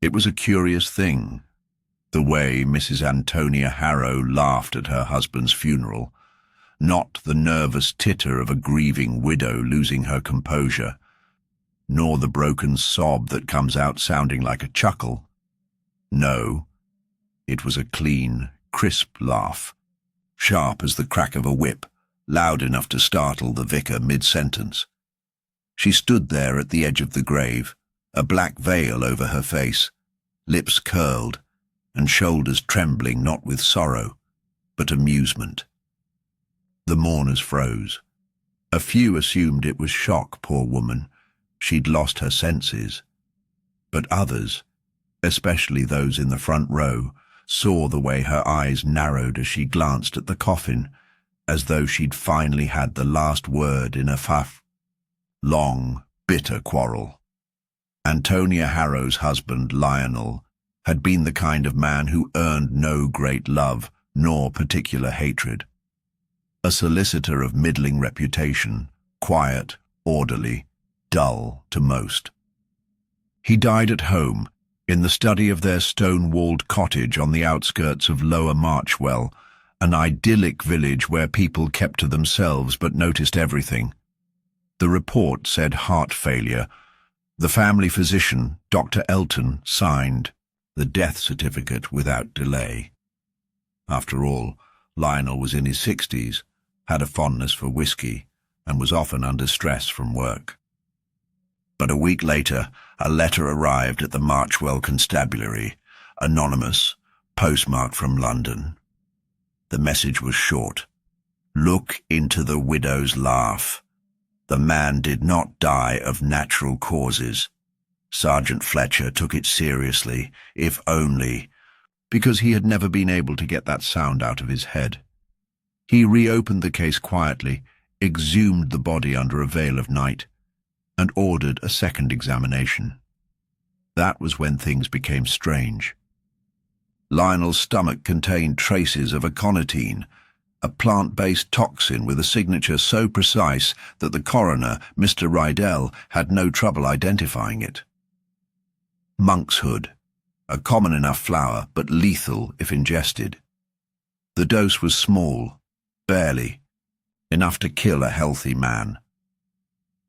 It was a curious thing, the way Mrs. Antonia Harrow laughed at her husband's funeral, not the nervous titter of a grieving widow losing her composure, nor the broken sob that comes out sounding like a chuckle. No, it was a clean, crisp laugh, sharp as the crack of a whip, loud enough to startle the vicar mid-sentence. She stood there at the edge of the grave, a black veil over her face, lips curled, and shoulders trembling not with sorrow, but amusement. The mourners froze. A few assumed it was shock, poor woman, she'd lost her senses. But others, especially those in the front row, saw the way her eyes narrowed as she glanced at the coffin, as though she'd finally had the last word in a long, bitter quarrel. Antonia Harrow's husband, Lionel, had been the kind of man who earned no great love nor particular hatred. A solicitor of middling reputation, quiet, orderly, dull to most. He died at home, in the study of their stone-walled cottage on the outskirts of Lower Marchwell, an idyllic village where people kept to themselves but noticed everything. The report said heart failure. The family physician, Dr. Elton, signed the death certificate without delay. After all, Lionel was in his 60s, had a fondness for whiskey, and was often under stress from work. But a week later, a letter arrived at the Marchwell Constabulary, anonymous, postmarked from London. The message was short. Look into the widow's laugh. The man did not die of natural causes. Sergeant Fletcher took it seriously, if only because he had never been able to get that sound out of his head. He reopened the case quietly, exhumed the body under a veil of night, and ordered a second examination. That was when things became strange. Lionel's stomach contained traces of aconitine, a plant-based toxin with a signature so precise that the coroner, Mr. Rydell, had no trouble identifying it. Monkshood, a common enough flower, but lethal if ingested. The dose was small, barely, enough to kill a healthy man.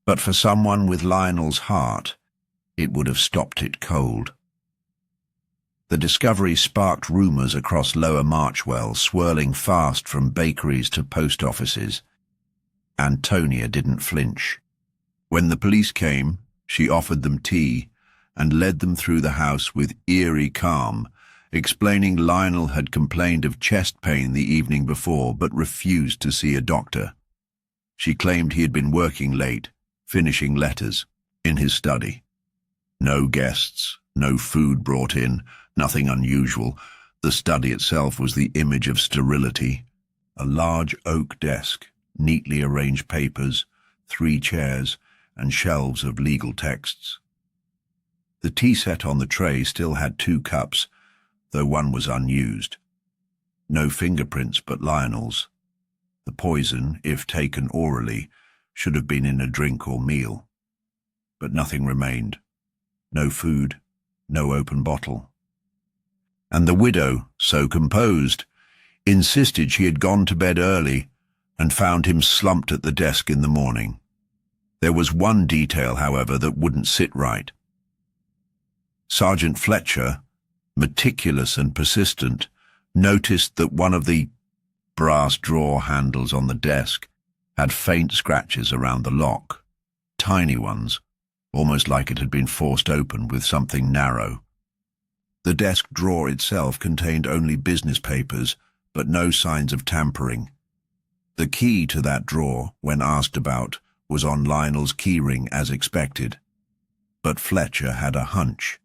But for someone with Lionel's heart, it would have stopped it cold. The discovery sparked rumours across Lower Marchwell, swirling fast from bakeries to post offices. Antonia didn't flinch. When the police came, she offered them tea and led them through the house with eerie calm, explaining Lionel had complained of chest pain the evening before but refused to see a doctor. She claimed he had been working late, finishing letters, in his study. No guests, no food brought in, nothing unusual. The study itself was the image of sterility. A large oak desk, neatly arranged papers, 3 chairs, and shelves of legal texts. The tea set on the tray still had 2 cups, though one was unused. No fingerprints but Lionel's. The poison, if taken orally, should have been in a drink or meal. But nothing remained. No food, no open bottle. And the widow, so composed, insisted she had gone to bed early and found him slumped at the desk in the morning. There was one detail, however, that wouldn't sit right. Sergeant Fletcher, meticulous and persistent, noticed that one of the brass drawer handles on the desk had faint scratches around the lock, tiny ones, almost like it had been forced open with something narrow. The desk drawer itself contained only business papers, but no signs of tampering. The key to that drawer, when asked about, was on Lionel's keyring as expected. But Fletcher had a hunch.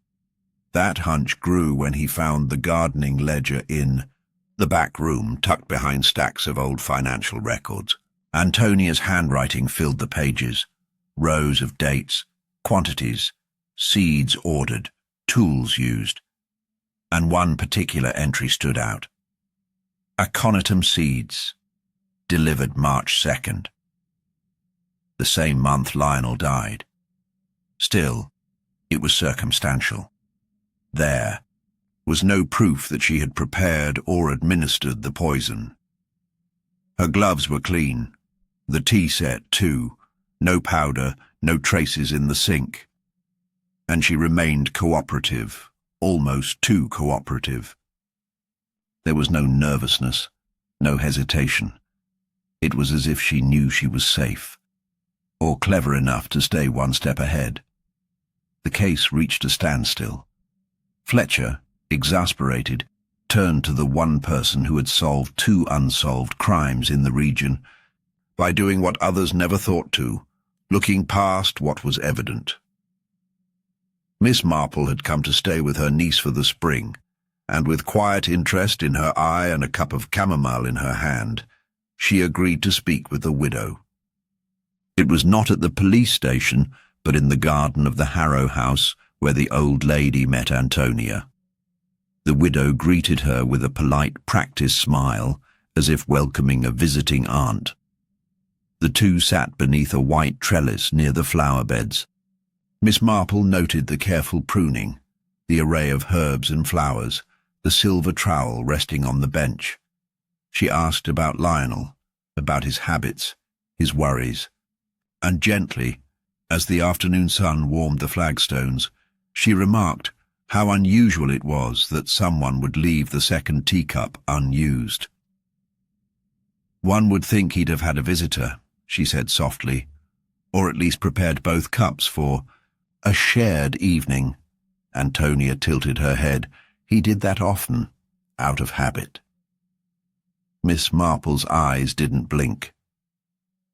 That hunch grew when he found the gardening ledger in the back room, tucked behind stacks of old financial records. Antonia's handwriting filled the pages, rows of dates, quantities, seeds ordered, tools used. And one particular entry stood out. Aconitum seeds, delivered March 2nd. The same month Lionel died. Still, it was circumstantial. There was no proof that she had prepared or administered the poison. Her gloves were clean, the tea set too, no powder, no traces in the sink. And she remained cooperative, almost too cooperative. There was no nervousness, no hesitation. It was as if she knew she was safe, or clever enough to stay one step ahead. The case reached a standstill. Fletcher, exasperated, turned to the one person who had solved 2 unsolved crimes in the region by doing what others never thought to, looking past what was evident. Miss Marple had come to stay with her niece for the spring, and with quiet interest in her eye and a cup of chamomile in her hand, she agreed to speak with the widow. It was not at the police station, but in the garden of the Harrow house where the old lady met Antonia. The widow greeted her with a polite practice smile, as if welcoming a visiting aunt. The two sat beneath a white trellis near the flower beds. Miss Marple noted the careful pruning, the array of herbs and flowers, the silver trowel resting on the bench. She asked about Lionel, about his habits, his worries, and gently, as the afternoon sun warmed the flagstones, she remarked how unusual it was that someone would leave the second teacup unused. "One would think he'd have had a visitor," she said softly, "or at least prepared both cups for a shared evening." Antonia tilted her head. "He did that often, out of habit." Miss Marple's eyes didn't blink.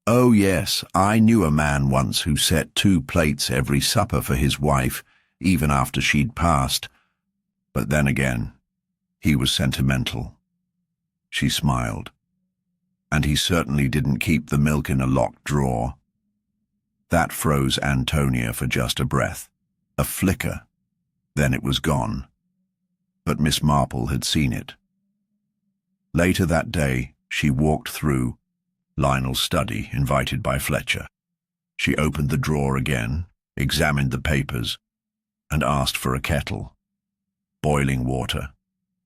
"Oh yes, I knew a man once who set 2 plates every supper for his wife, even after she'd passed. But then again, he was sentimental." She smiled. "And he certainly didn't keep the milk in a locked drawer." That froze Antonia for just a breath, a flicker. Then it was gone. But Miss Marple had seen it. Later that day, she walked through Lionel's study, invited by Fletcher. She opened the drawer again, examined the papers, and asked for a kettle. Boiling water.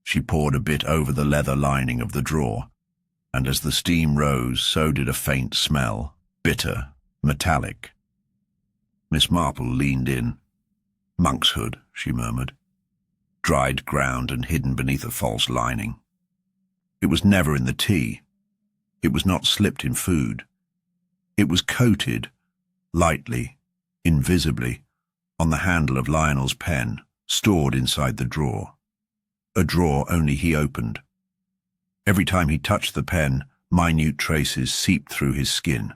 She poured a bit over the leather lining of the drawer, and as the steam rose, so did a faint smell, bitter, metallic. Miss Marple leaned in. "Monkshood," she murmured. "Dried ground and hidden beneath a false lining. It was never in the tea. It was not slipped in food. It was coated, lightly, invisibly, on the handle of Lionel's pen, stored inside the drawer. A drawer only he opened. Every time he touched the pen, minute traces seeped through his skin.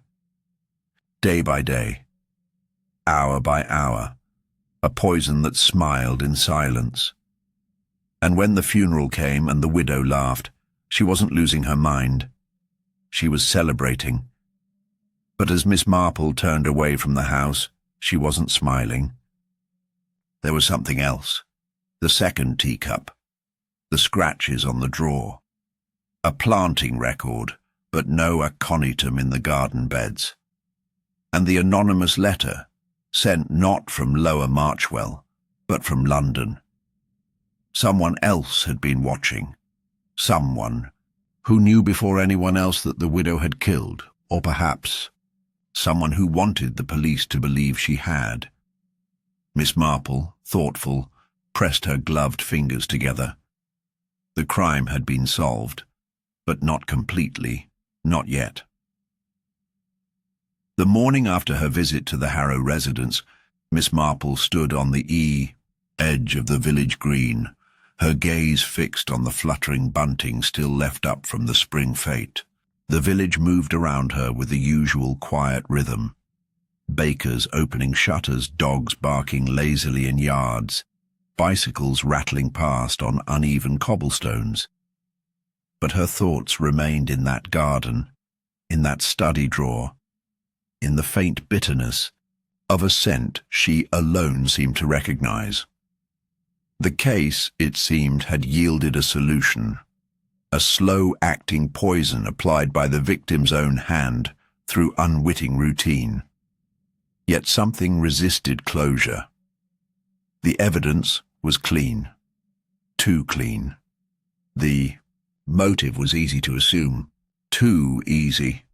Day by day, hour by hour, a poison that smiled in silence. And when the funeral came and the widow laughed, she wasn't losing her mind. She was celebrating. But as Miss Marple turned away from the house, she wasn't smiling. There was something else. The second teacup. The scratches on the drawer. A planting record, but no aconitum in the garden beds. And the anonymous letter, sent not from Lower Marchwell, but from London. Someone else had been watching. Someone who knew before anyone else that the widow had killed, or perhaps someone who wanted the police to believe she had. Miss Marple, thoughtful, pressed her gloved fingers together. The crime had been solved, but not completely, not yet. The morning after her visit to the Harrow residence, Miss Marple stood on the edge of the village green, her gaze fixed on the fluttering bunting still left up from the spring fete. The village moved around her with the usual quiet rhythm. Bakers opening shutters, dogs barking lazily in yards, bicycles rattling past on uneven cobblestones. But her thoughts remained in that garden, in that study drawer, in the faint bitterness of a scent she alone seemed to recognize. The case, it seemed, had yielded a solution, a slow-acting poison applied by the victim's own hand through unwitting routine. Yet something resisted closure. The evidence was clean. Too clean. The motive was easy to assume. Too easy.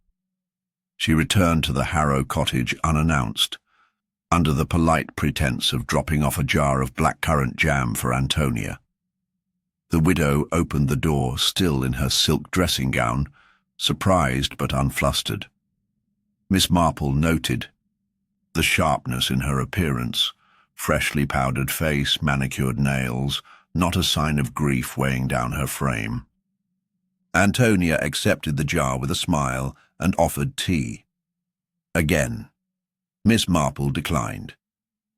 She returned to the Harrow cottage unannounced, under the polite pretense of dropping off a jar of blackcurrant jam for Antonia. The widow opened the door, still in her silk dressing gown, surprised but unflustered. Miss Marple noted the sharpness in her appearance, freshly powdered face, manicured nails, not a sign of grief weighing down her frame. Antonia accepted the jar with a smile and offered tea. Again, Miss Marple declined.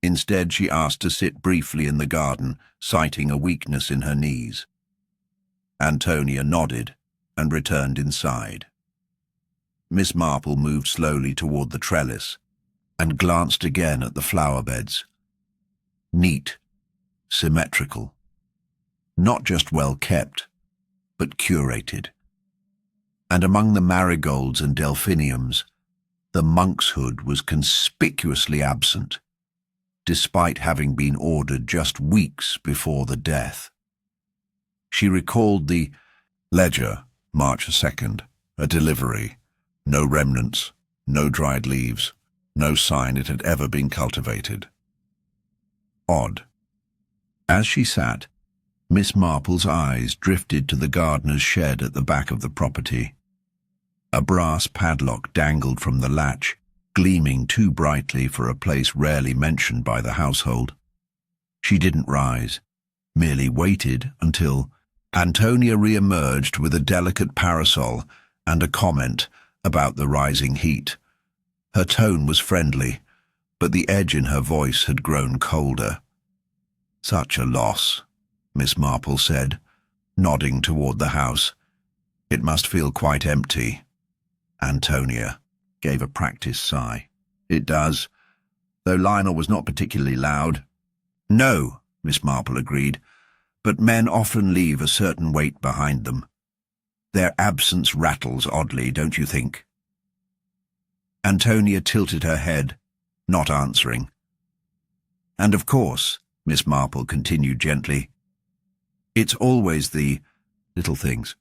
Instead, she asked to sit briefly in the garden, citing a weakness in her knees. Antonia nodded and returned inside. Miss Marple moved slowly toward the trellis and glanced again at the flower beds. Neat, symmetrical, not just well kept, but curated. And among the marigolds and delphiniums, the monkshood was conspicuously absent, despite having been ordered just weeks before the death. She recalled the ledger, March 2nd, a delivery, no remnants, no dried leaves, no sign it had ever been cultivated. Odd. As she sat, Miss Marple's eyes drifted to the gardener's shed at the back of the property. A brass padlock dangled from the latch, gleaming too brightly for a place rarely mentioned by the household. She didn't rise, merely waited until Antonia re-emerged with a delicate parasol and a comment about the rising heat. Her tone was friendly, but the edge in her voice had grown colder. "Such a loss," Miss Marple said, nodding toward the house. "It must feel quite empty." Antonia gave a practiced sigh. "It does, though Lionel was not particularly loud." "No," Miss Marple agreed, "but men often leave a certain weight behind them. Their absence rattles oddly, don't you think?" Antonia tilted her head, not answering. "And of course," Miss Marple continued gently, "it's always the little things.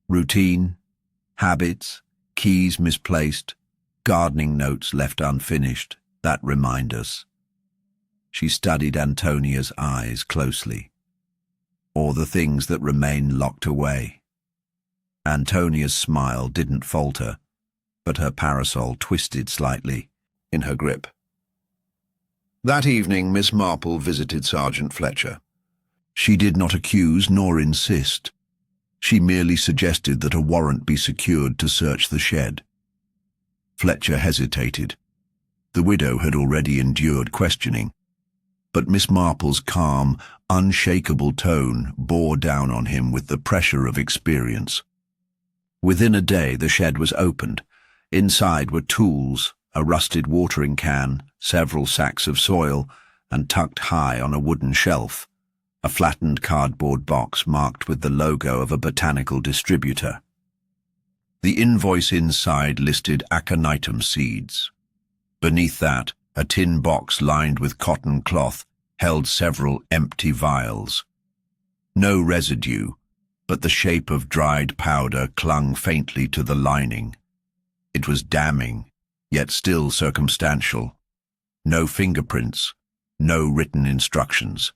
Routine, habits, keys misplaced, gardening notes left unfinished, that remind us." She studied Antonia's eyes closely. "Or the things that remain locked away." Antonia's smile didn't falter, but her parasol twisted slightly in her grip. That evening, Miss Marple visited Sergeant Fletcher. She did not accuse nor insist. She merely suggested that a warrant be secured to search the shed. Fletcher hesitated. The widow had already endured questioning, but Miss Marple's calm, unshakable tone bore down on him with the pressure of experience. Within a day, the shed was opened. Inside were tools, a rusted watering can, several sacks of soil, and tucked high on a wooden shelf, a flattened cardboard box marked with the logo of a botanical distributor. The invoice inside listed aconitum seeds. Beneath that, a tin box lined with cotton cloth held several empty vials. No residue, but the shape of dried powder clung faintly to the lining. It was damning, yet still circumstantial. No fingerprints, no written instructions.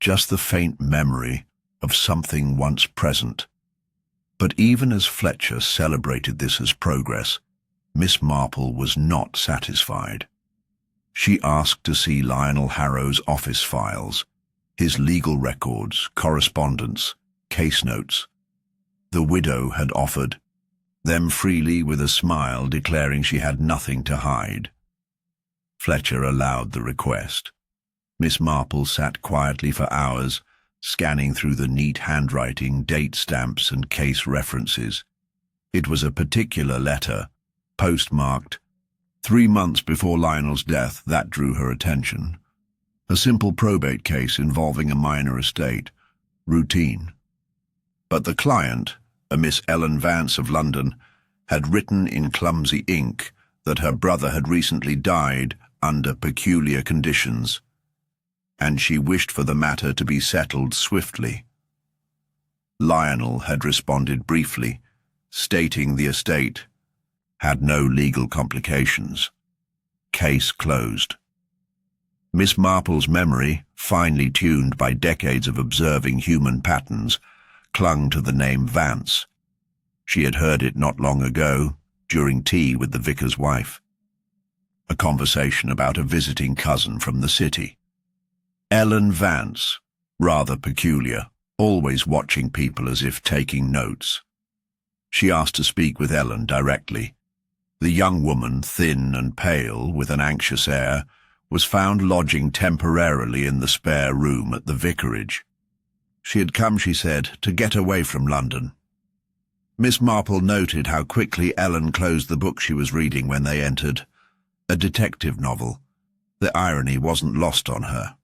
Just the faint memory of something once present. But even as Fletcher celebrated this as progress, Miss Marple was not satisfied. She asked to see Lionel Harrow's office files, his legal records, correspondence, case notes. The widow had offered them freely with a smile, declaring she had nothing to hide. Fletcher allowed the request. Miss Marple sat quietly for hours, scanning through the neat handwriting, date stamps, and case references. It was a particular letter, postmarked 3 months before Lionel's death, that drew her attention. A simple probate case involving a minor estate. Routine. But the client, a Miss Ellen Vance of London, had written in clumsy ink that her brother had recently died under peculiar conditions. and she wished for the matter to be settled swiftly. Lionel had responded briefly, stating the estate had no legal complications. Case closed. Miss Marple's memory, finely tuned by decades of observing human patterns, clung to the name Vance. She had heard it not long ago, during tea with the vicar's wife. A conversation about a visiting cousin from the city. Ellen Vance, rather peculiar, always watching people as if taking notes. She asked to speak with Ellen directly. The young woman, thin and pale, with an anxious air, was found lodging temporarily in the spare room at the vicarage. She had come, she said, to get away from London. Miss Marple noted how quickly Ellen closed the book she was reading when they entered. A detective novel. The irony wasn't lost on her.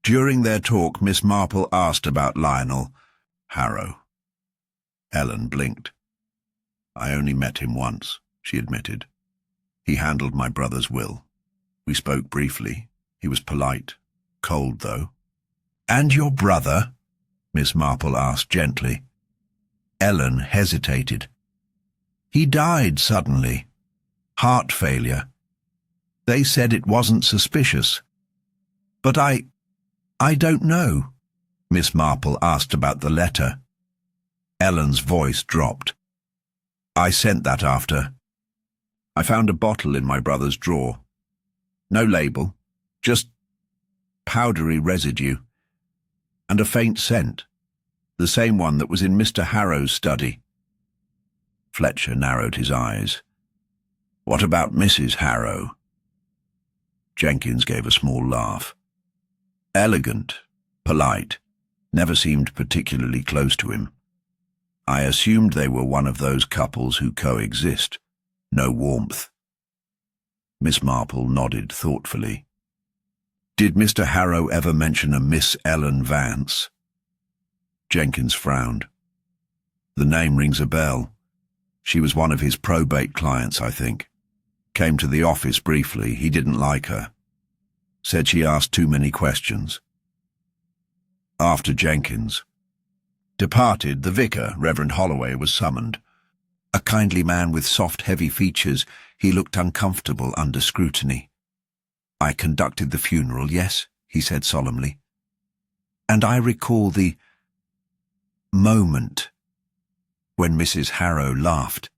During their talk, Miss Marple asked about Lionel Harrow. Ellen blinked. I only met him once, she admitted. He handled my brother's will. We spoke briefly. He was polite. Cold, though. And your brother? Miss Marple asked gently. Ellen hesitated. He died suddenly. Heart failure. They said it wasn't suspicious. But I don't know. Miss Marple asked about the letter. Ellen's voice dropped. I sent that after. I found a bottle in my brother's drawer. No label, just powdery residue, and a faint scent, the same one that was in Mr. Harrow's study. Fletcher narrowed his eyes. What about Mrs. Harrow? Jenkins gave a small laugh. Elegant, polite, never seemed particularly close to him. I assumed they were one of those couples who coexist. No warmth. Miss Marple nodded thoughtfully. Did Mr. Harrow ever mention a Miss Ellen Vance? Jenkins frowned. The name rings a bell. She was one of his probate clients, I think. Came to the office briefly. He didn't like her. Said she asked too many questions. After Jenkins departed, the vicar, Reverend Holloway, was summoned. A kindly man with soft, heavy features, he looked uncomfortable under scrutiny. I conducted the funeral, yes, he said solemnly. And I recall the moment when Mrs. Harrow laughed.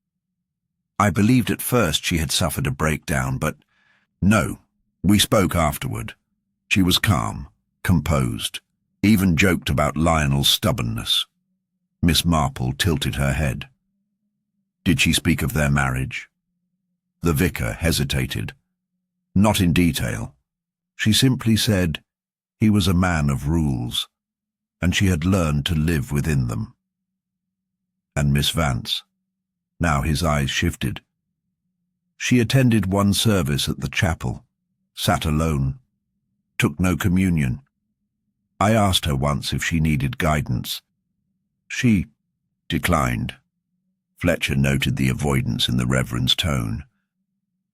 I believed at first she had suffered a breakdown, but no, we spoke afterward. She was calm, composed, even joked about Lionel's stubbornness. Miss Marple tilted her head. Did she speak of their marriage? The vicar hesitated. Not in detail. She simply said he was a man of rules, and she had learned to live within them. And Miss Vance? Now his eyes shifted. She attended one service at the chapel, sat alone, took no communion. I asked her once if she needed guidance. She declined. Fletcher noted the avoidance in the Reverend's tone.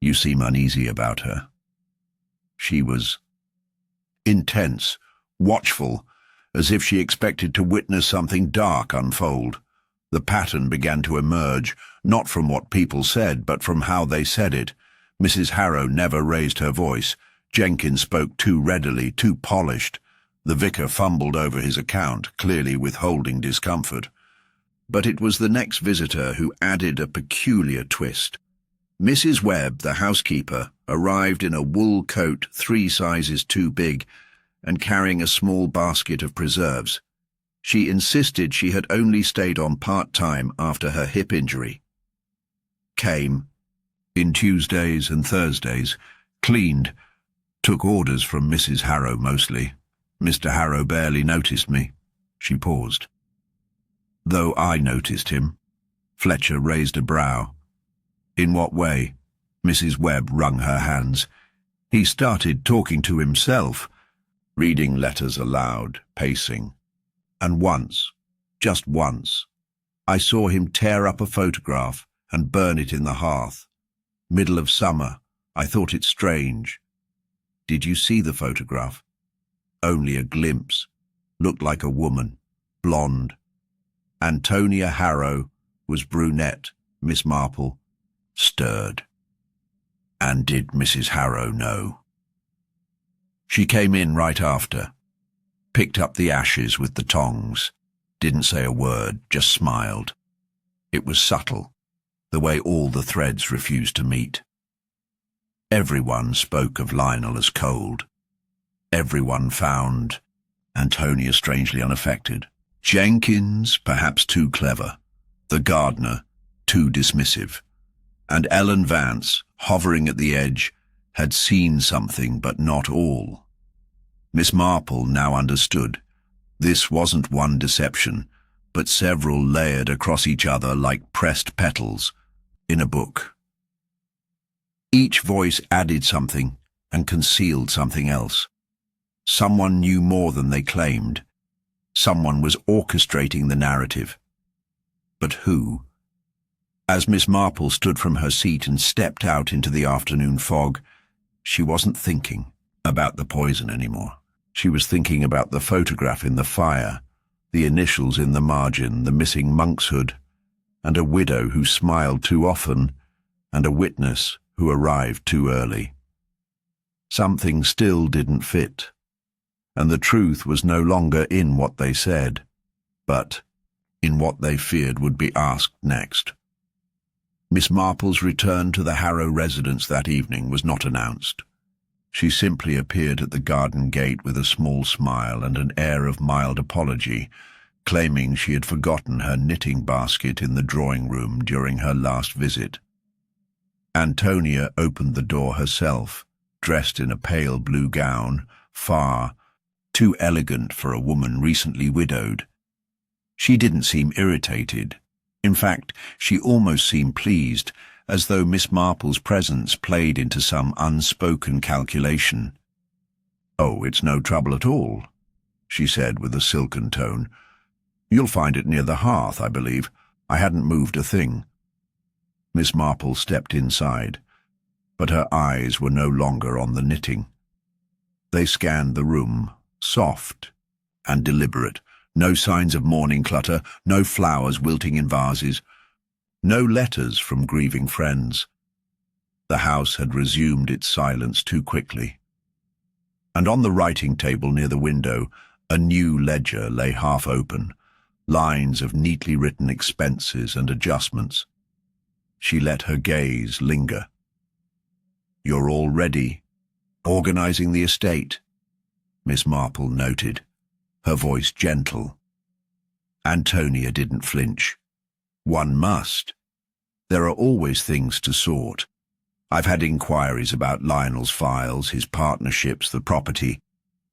You seem uneasy about her. She was intense, watchful, as if she expected to witness something dark unfold. The pattern began to emerge, not from what people said, but from how they said it. Mrs. Harrow never raised her voice. Jenkins spoke too readily, too polished. The vicar fumbled over his account, clearly withholding discomfort. But it was the next visitor who added a peculiar twist. Mrs. Webb, the housekeeper, arrived in a wool coat 3 sizes too big and carrying a small basket of preserves. She insisted she had only stayed on part-time after her hip injury. Came, in Tuesdays and Thursdays, cleaned, took orders from Mrs. Harrow mostly. Mr. Harrow barely noticed me. She paused. Though I noticed him. Fletcher raised a brow. In what way? Mrs. Webb wrung her hands. He started talking to himself, reading letters aloud, pacing. And once, just once, I saw him tear up a photograph and burn it in the hearth. Middle of summer. I thought it strange. Did you see the photograph? only a glimpse, looked like a woman, blonde. Antonia Harrow was brunette. Miss Marple stirred. And did Mrs. Harrow know? She came in right after, picked up the ashes with the tongs, didn't say a word, just smiled. It was subtle, the way all the threads refused to meet. Everyone spoke of Lionel as cold. Everyone found Antonia strangely unaffected. Jenkins, perhaps too clever. The gardener, too dismissive. And Vance, hovering at the edge, had seen something but not all. Miss Marple now understood. This wasn't one deception, but several layered across each other like pressed petals in a book. Each voice added something and concealed something else. Someone knew more than they claimed. Someone was orchestrating the narrative. But who? As Miss Marple stood from her seat and stepped out into the afternoon fog, she wasn't thinking about the poison anymore. She was thinking about the photograph in the fire, the initials in the margin, the missing monkshood, and a widow who smiled too often, and a witness who arrived too early. Something still didn't fit, and the truth was no longer in what they said, but in what they feared would be asked next. Miss Marple's return to the Harrow residence that evening was not announced. She simply appeared at the garden gate with a small smile and an air of mild apology, claiming she had forgotten her knitting basket in the drawing-room during her last visit. Antonia opened the door herself, dressed in a pale blue gown, far too elegant for a woman recently widowed. She didn't seem irritated. In fact, she almost seemed pleased, as though Miss Marple's presence played into some unspoken calculation. "Oh, it's no trouble at all," she said with a silken tone. "You'll find it near the hearth, I believe. I hadn't moved a thing." Miss Marple stepped inside, but her eyes were no longer on the knitting. They scanned the room, soft and deliberate. No signs of morning clutter, no flowers wilting in vases, no letters from grieving friends. The house had resumed its silence too quickly. And on the writing table near the window, a new ledger lay half open, lines of neatly written expenses and adjustments. She let her gaze linger. "You're already organizing the estate," Miss Marple noted, her voice gentle. Antonia didn't flinch. "One must. There are always things to sort. I've had inquiries about Lionel's files, his partnerships, the property.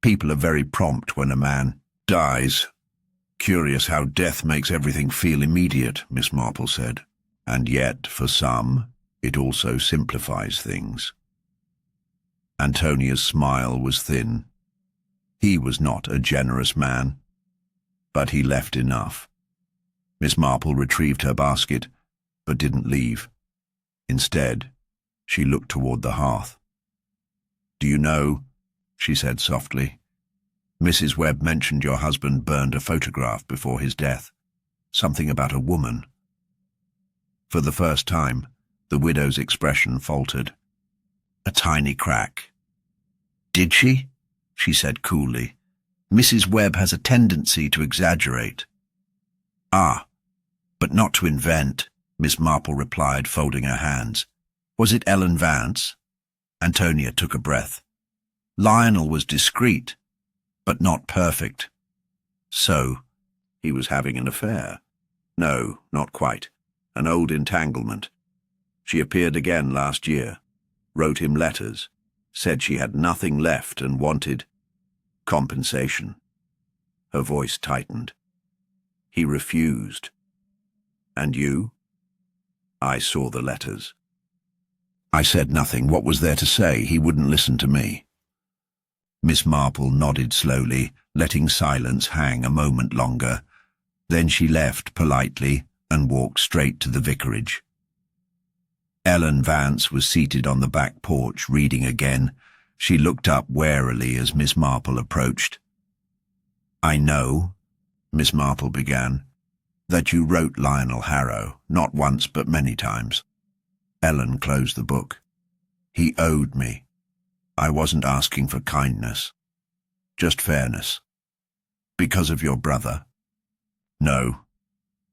People are very prompt when a man dies. Curious how death makes everything feel immediate," Miss Marple said. "And yet, for some, it also simplifies things." Antonia's smile was thin. He was not a generous man, but he left enough. Miss Marple retrieved her basket, but didn't leave. Instead, she looked toward the hearth. "Do you know," she said softly, "Mrs. Webb mentioned your husband burned a photograph before his death. Something about a woman." For the first time, the widow's expression faltered. A tiny crack. "Did she?" she said coolly. "Mrs. Webb has a tendency to exaggerate." "Ah, but not to invent," Miss Marple replied, folding her hands. "Was it Vance?" Antonia took a breath. "Lionel was discreet, but not perfect." "So, he was having an affair?" "No, not quite. An old entanglement. She appeared again last year, wrote him letters, said she had nothing left and wanted compensation." Her voice tightened. "He refused. And you?" "I saw the letters." "I said nothing. What was there to say? He wouldn't listen to me." Miss Marple nodded slowly, letting silence hang a moment longer. Then she left politely and walked straight to the vicarage. Vance was seated on the back porch, reading again, She looked up warily as Miss Marple approached. "I know," Miss Marple began, "that you wrote Lionel Harrow, not once but many times." Ellen closed the book. "He owed me. I wasn't asking for kindness, just fairness. Because of your brother?" "No,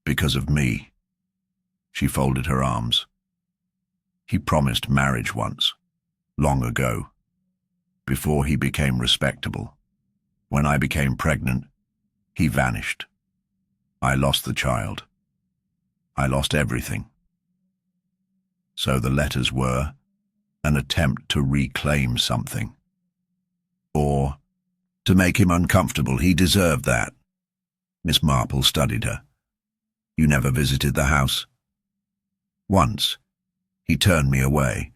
because of me." She folded her arms. "He promised marriage once, long ago, before he became respectable. When I became pregnant, he vanished. I lost the child. I lost everything. So the letters were an attempt to reclaim something. Or to make him uncomfortable. He deserved that." Miss Marple studied her. "You never visited the house?" "Once. He turned me away.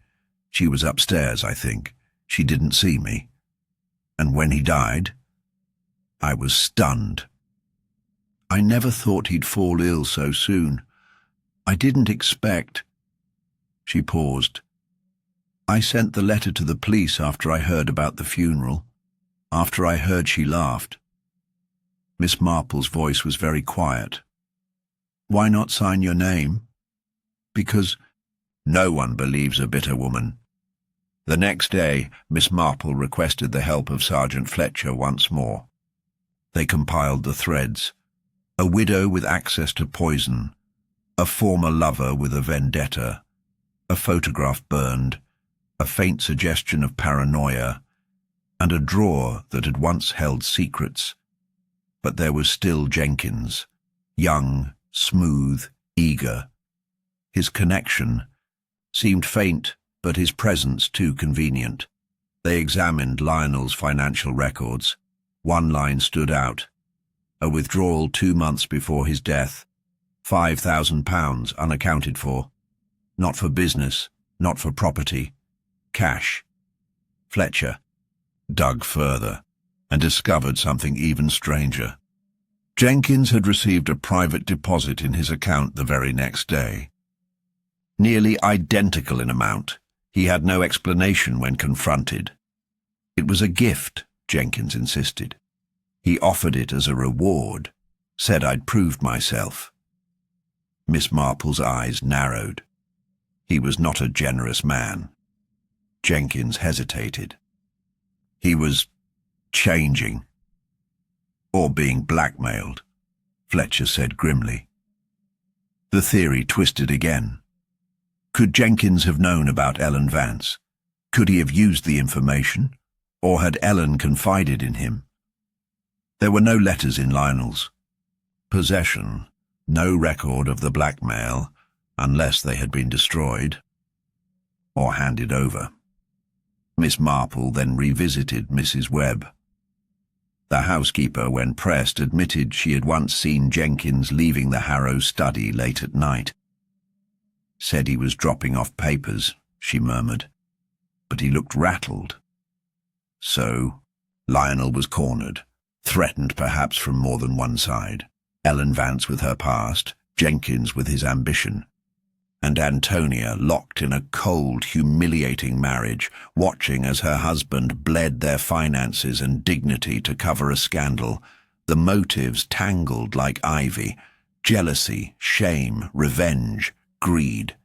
She was upstairs, I think. She didn't see me. And when he died, I was stunned. I never thought he'd fall ill so soon. I didn't expect—" She paused. "I sent the letter to the police after I heard about the funeral, after I heard she laughed." Miss Marple's voice was very quiet. "Why not sign your name?" "Because no one believes a bitter woman." The next day, Miss Marple requested the help of Sergeant Fletcher once more. They compiled the threads. A widow with access to poison, a former lover with a vendetta, a photograph burned, a faint suggestion of paranoia, and a drawer that had once held secrets. But there was still Jenkins, young, smooth, eager. His connection seemed faint, but his presence too convenient. They examined Lionel's financial records. One line stood out. A withdrawal 2 months before his death. £5,000 unaccounted for. Not for business, not for property. Cash. Fletcher dug further and discovered something even stranger. Jenkins had received a private deposit in his account the very next day. Nearly identical in amount. He had no explanation when confronted. It was a gift, Jenkins insisted. He offered it as a reward, said I'd proved myself. Miss Marple's eyes narrowed. He was not a generous man. Jenkins hesitated. He was changing. Or being blackmailed, Fletcher said grimly. The theory twisted again. Could Jenkins have known about Ellen Vance? Could he have used the information? Or had Ellen confided in him? There were no letters in Lionel's possession, no record of the blackmail, unless they had been destroyed or handed over. Miss Marple then revisited Mrs. Webb. The housekeeper, when pressed, admitted she had once seen Jenkins leaving the Harrow study late at night. Said he was dropping off papers, she murmured, but he looked rattled. So, Lionel was cornered, threatened perhaps from more than one side. Ellen Vance with her past, Jenkins with his ambition, and Antonia locked in a cold, humiliating marriage, watching as her husband bled their finances and dignity to cover a scandal, the motives tangled like ivy, jealousy, shame, revenge, greed.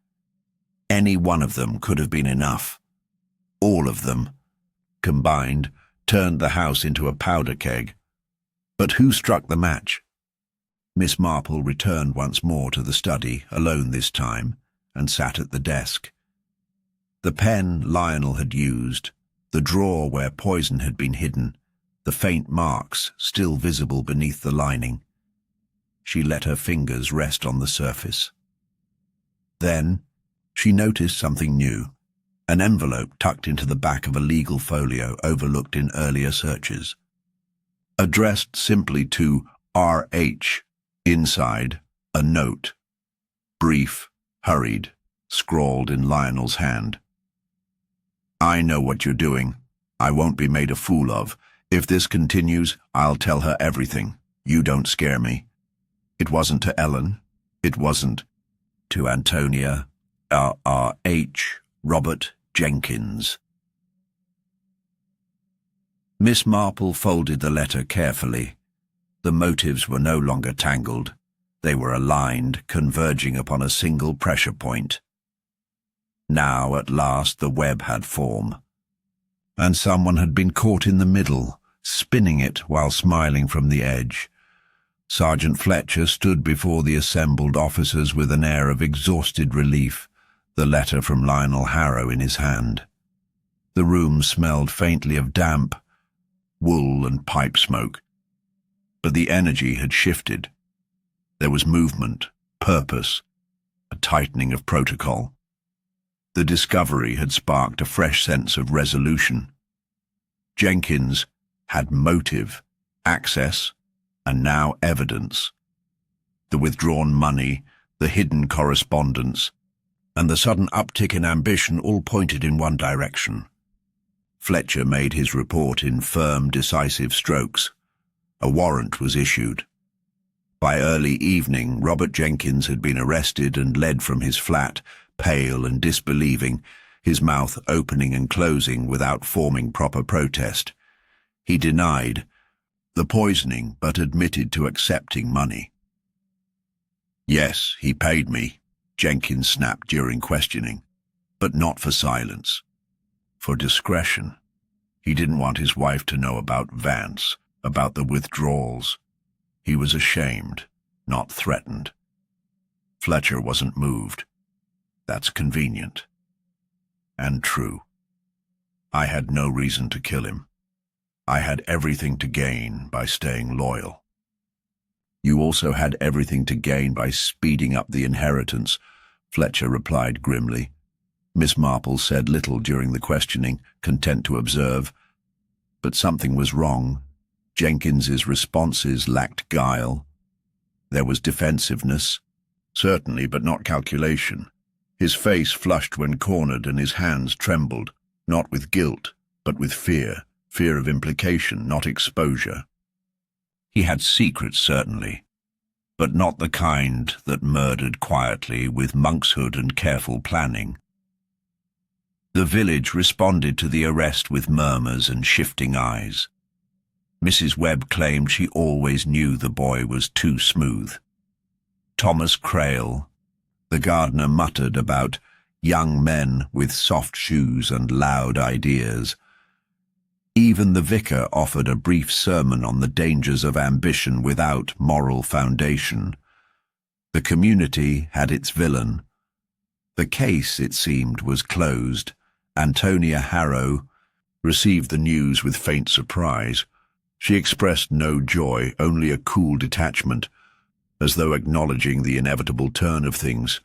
Any one of them could have been enough. All of them, combined, turned the house into a powder keg. But who struck the match? Miss Marple returned once more to the study, alone this time, and sat at the desk. The pen Lionel had used, the drawer where poison had been hidden, the faint marks still visible beneath the lining. She let her fingers rest on the surface. Then she noticed something new, an envelope tucked into the back of a legal folio overlooked in earlier searches. Addressed simply to R.H., inside, a note. Brief, hurried, scrawled in Lionel's hand. I know what you're doing. I won't be made a fool of. If this continues, I'll tell her everything. You don't scare me. It wasn't to Ellen. It wasn't to Antonia. R.H. Robert Jenkins. Miss Marple folded the letter carefully. The motives were no longer tangled. They were aligned, converging upon a single pressure point. Now, at last, the web had form. And someone had been caught in the middle, spinning it while smiling from the edge. Sergeant Fletcher stood before the assembled officers with an air of exhausted relief, the letter from Lionel Harrow in his hand. The room smelled faintly of damp, wool and pipe smoke. But the energy had shifted. There was movement, purpose, a tightening of protocol. The discovery had sparked a fresh sense of resolution. Jenkins had motive, access, and now evidence. The withdrawn money, the hidden correspondence, and the sudden uptick in ambition all pointed in one direction. Fletcher made his report in firm, decisive strokes. A warrant was issued. By early evening, Robert Jenkins had been arrested and led from his flat, pale and disbelieving, his mouth opening and closing without forming proper protest. He denied the poisoning, but admitted to accepting money. "Yes, he paid me," Jenkins snapped during questioning, "but not for silence. For discretion. He didn't want his wife to know about Vance, about the withdrawals. He was ashamed, not threatened." Fletcher wasn't moved. "That's convenient. And true. I had no reason to kill him. I had everything to gain by staying loyal." "You also had everything to gain by speeding up the inheritance," Fletcher replied grimly. Miss Marple said little during the questioning, content to observe. But something was wrong. Jenkins's responses lacked guile. There was defensiveness, certainly, but not calculation. His face flushed when cornered and his hands trembled, not with guilt, but with fear of implication, not exposure. He had secrets, certainly, but not the kind that murdered quietly with monkshood and careful planning. The village responded to the arrest with murmurs and shifting eyes. Mrs. Webb claimed she always knew the boy was too smooth. Thomas Crail, the gardener, muttered about young men with soft shoes and loud ideas. Even the vicar offered a brief sermon on the dangers of ambition without moral foundation. The community had its villain. The case, it seemed, was closed. Antonia Harrow received the news with faint surprise. She expressed no joy, only a cool detachment, as though acknowledging the inevitable turn of things.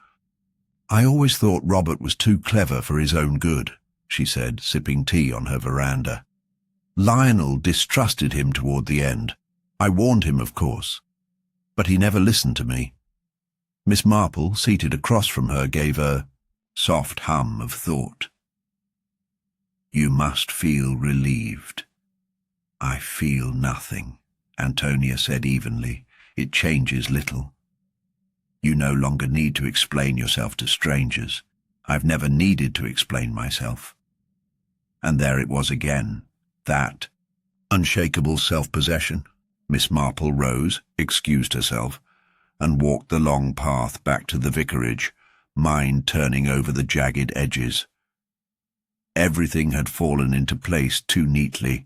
"I always thought Robert was too clever for his own good," she said, sipping tea on her veranda. "Lionel distrusted him toward the end. I warned him, of course, but he never listened to me." Miss Marple, seated across from her, gave a soft hum of thought. "You must feel relieved." "I feel nothing," Antonia said evenly. "It changes little. You no longer need to explain yourself to strangers. I've never needed to explain myself." And there it was again, that unshakable self-possession. Miss Marple rose, excused herself, and walked the long path back to the vicarage, mind turning over the jagged edges. Everything had fallen into place too neatly.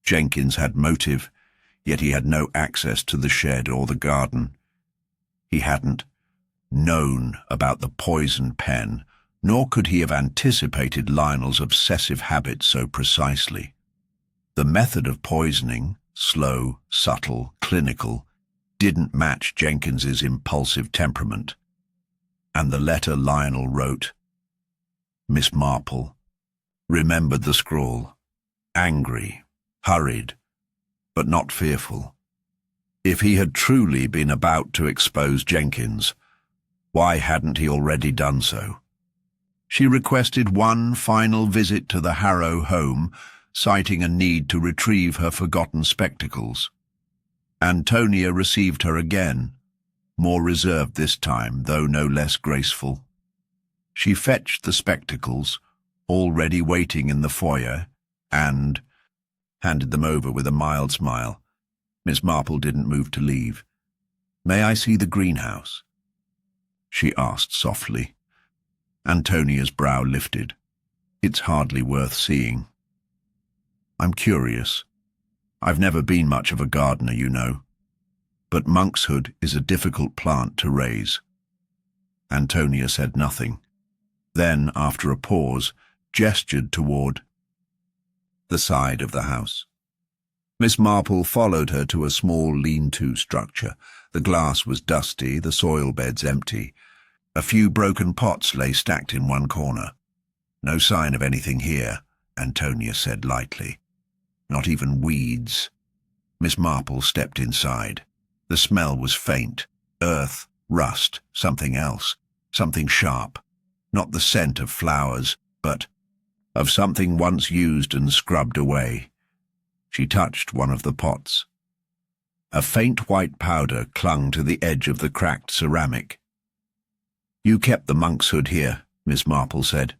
Jenkins had motive, yet he had no access to the shed or the garden. He hadn't known about the poison pen, nor could he have anticipated Lionel's obsessive habits so precisely. The method of poisoning, slow, subtle, clinical, didn't match Jenkins's impulsive temperament. And the letter Lionel wrote, Miss Marple remembered the scrawl, angry, hurried, but not fearful. If he had truly been about to expose Jenkins, why hadn't he already done so? She requested one final visit to the Harrow home, citing a need to retrieve her forgotten spectacles. Antonia received her again, more reserved this time, though no less graceful. She fetched the spectacles, already waiting in the foyer, and, handed them over with a mild smile. Miss Marple didn't move to leave. "May I see the greenhouse?" she asked softly. Antonia's brow lifted. "It's hardly worth seeing." "I'm curious. I've never been much of a gardener, you know. But monkshood is a difficult plant to raise." Antonia said nothing. Then, after a pause, gestured toward the side of the house. Miss Marple followed her to a small lean-to structure. The glass was dusty, the soil beds empty. A few broken pots lay stacked in one corner. "No sign of anything here," Antonia said lightly. "Not even weeds." Miss Marple stepped inside. The smell was faint. Earth, rust, something else. Something sharp. Not the scent of flowers, but of something once used and scrubbed away. She touched one of the pots. A faint white powder clung to the edge of the cracked ceramic. "You kept the monkshood here," Miss Marple said.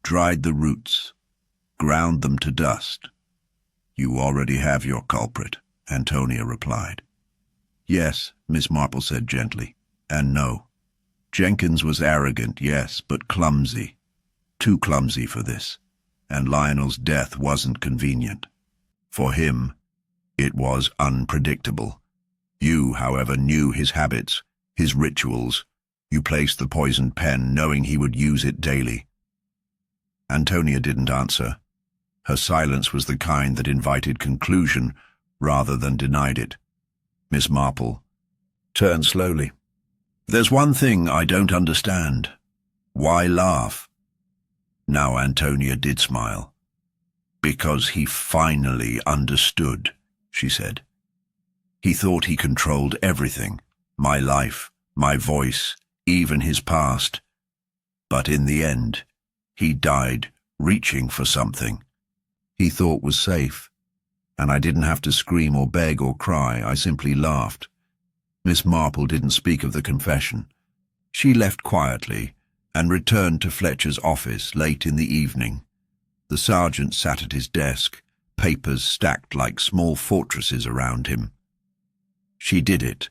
"Dried the roots, ground them to dust." "You already have your culprit," Antonia replied. "Yes," Miss Marple said gently, "and no. Jenkins was arrogant, yes, but clumsy. Too clumsy for this. And Lionel's death wasn't convenient. For him, it was unpredictable. You, however, knew his habits, his rituals. You placed the poisoned pen, knowing he would use it daily." Antonia didn't answer. Her silence was the kind that invited conclusion rather than denied it. Miss Marple turned slowly. "There's one thing I don't understand. Why laugh?" Now Antonia did smile. "Because he finally understood," she said. "He thought he controlled everything, my life, my voice, even his past. But in the end, he died reaching for something he thought was safe. And I didn't have to scream or beg or cry, I simply laughed." Miss Marple didn't speak of the confession. She left quietly and returned to Fletcher's office late in the evening. The sergeant sat at his desk, papers stacked like small fortresses around him. "She did it,"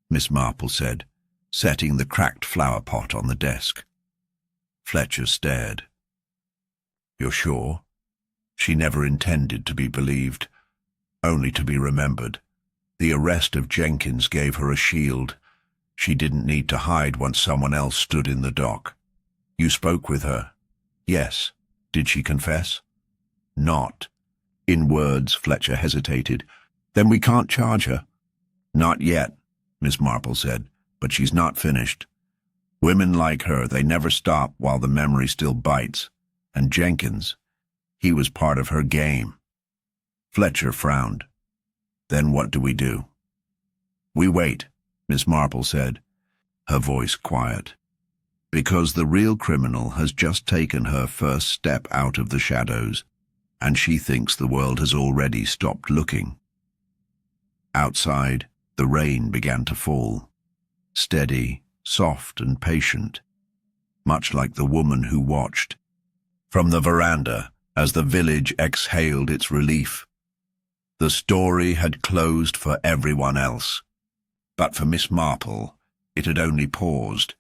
Miss Marple said, setting the cracked flower pot on the desk. Fletcher stared. "You're sure?" She never intended to be believed, only to be remembered. The arrest of Jenkins gave her a shield. She didn't need to hide once someone else stood in the dock. "You spoke with her?" "Yes." "Did she confess?" "Not." In words, Fletcher hesitated. "Then we can't charge her." "Not yet," Miss Marple said, "but she's not finished. Women like her, they never stop while the memory still bites. And Jenkins, he was part of her game." Fletcher frowned. "Then what do we do?" "We wait," Miss Marple said, her voice quiet. "Because the real criminal has just taken her first step out of the shadows, and she thinks the world has already stopped looking." Outside, the rain began to fall. Steady, soft and patient, much like the woman who watched from the veranda as the village exhaled its relief. The story had closed for everyone else, but for Miss Marple, it had only paused,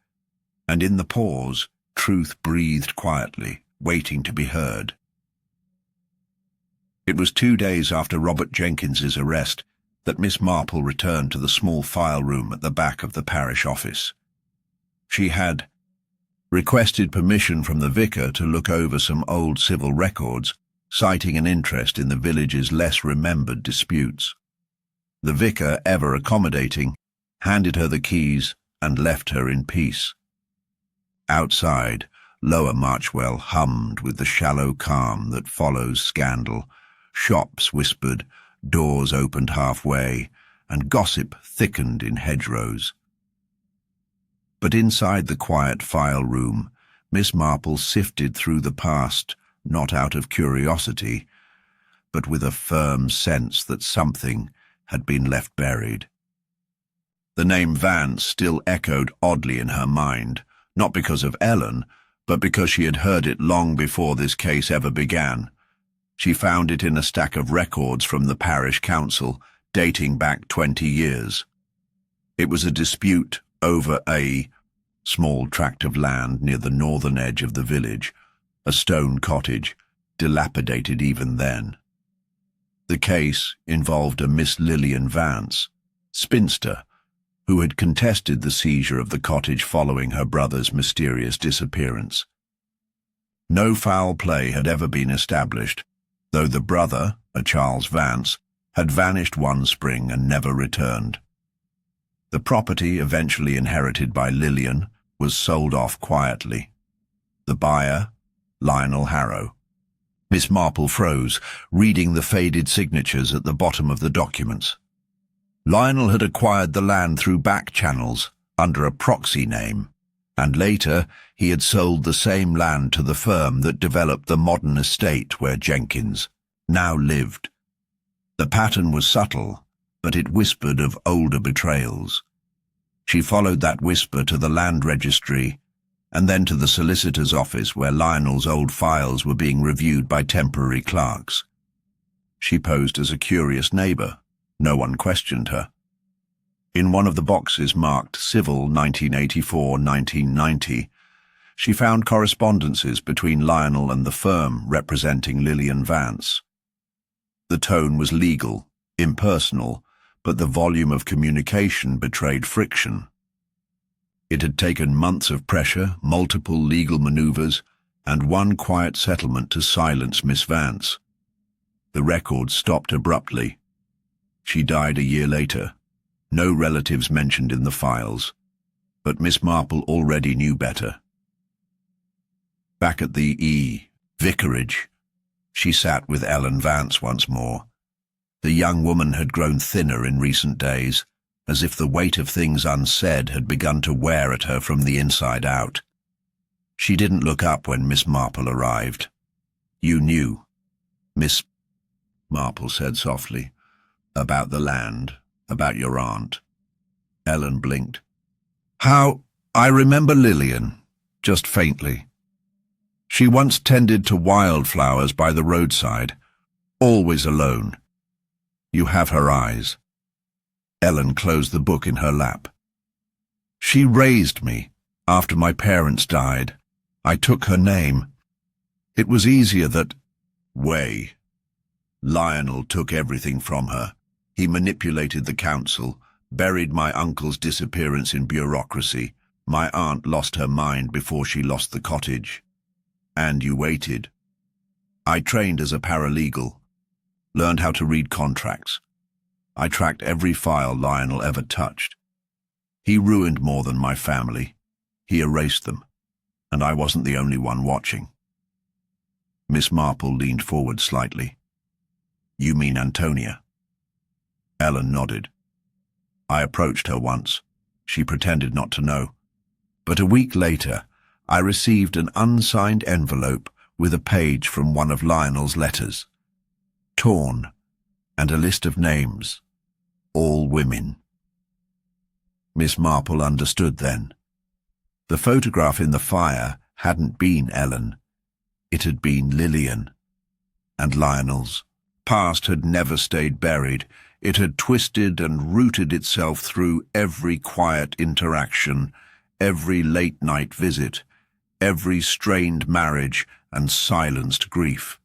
and in the pause, truth breathed quietly, waiting to be heard. It was 2 days after Robert Jenkins's arrest that Miss Marple returned to the small file room at the back of the parish office. She had requested permission from the vicar to look over some old civil records, citing an interest in the village's less-remembered disputes. The vicar, ever accommodating, handed her the keys and left her in peace. Outside, Lower Marchwell hummed with the shallow calm that follows scandal. Shops whispered, doors opened halfway, and gossip thickened in hedgerows. But inside the quiet file room, Miss Marple sifted through the past, not out of curiosity, but with a firm sense that something had been left buried. The name Vance still echoed oddly in her mind, not because of Ellen, but because she had heard it long before this case ever began. She found it in a stack of records from the parish council, dating back 20 years. It was a dispute over a small tract of land near the northern edge of the village, a stone cottage, dilapidated even then. The case involved a Miss Lillian Vance, spinster, who had contested the seizure of the cottage following her brother's mysterious disappearance. No foul play had ever been established, though the brother, a Charles Vance, had vanished one spring and never returned. The property, eventually inherited by Lillian, was sold off quietly. The buyer, Lionel Harrow. Miss Marple froze, reading the faded signatures at the bottom of the documents. Lionel had acquired the land through back channels, under a proxy name, and later he had sold the same land to the firm that developed the modern estate where Jenkins now lived. The pattern was subtle, but it whispered of older betrayals. She followed that whisper to the land registry, and then to the solicitor's office where Lionel's old files were being reviewed by temporary clerks. She posed as a curious neighbour. No one questioned her. In one of the boxes marked Civil 1984-1990, she found correspondences between Lionel and the firm representing Lillian Vance. The tone was legal, impersonal, but the volume of communication betrayed friction. It had taken months of pressure, multiple legal maneuvers, and one quiet settlement to silence Miss Vance. The record stopped abruptly. She died a year later. No relatives mentioned in the files, but Miss Marple already knew better. Back at the vicarage, she sat with Ellen Vance once more. The young woman had grown thinner in recent days, as if the weight of things unsaid had begun to wear at her from the inside out. She didn't look up when Miss Marple arrived. "You knew," Miss Marple said softly, "about the land, about your aunt." Ellen blinked. "How? I remember Lillian, just faintly. She once tended to wildflowers by the roadside, always alone. You have her eyes." Ellen closed the book in her lap. "She raised me. After my parents died, I took her name. It was easier that way. Lionel took everything from her. He manipulated the council, buried my uncle's disappearance in bureaucracy. My aunt lost her mind before she lost the cottage. And you waited. I trained as a paralegal, learned how to read contracts. I tracked every file Lionel ever touched. He ruined more than my family. He erased them, and I wasn't the only one watching." Miss Marple leaned forward slightly. "You mean Antonia?" Ellen nodded. "I approached her once. She pretended not to know. But a week later, I received an unsigned envelope with a page from one of Lionel's letters. Torn, and a list of names. All women." Miss Marple understood then. The photograph in the fire hadn't been Ellen. It had been Lillian. And Lionel's past had never stayed buried. It had twisted and rooted itself through every quiet interaction, every late-night visit, every strained marriage and silenced grief.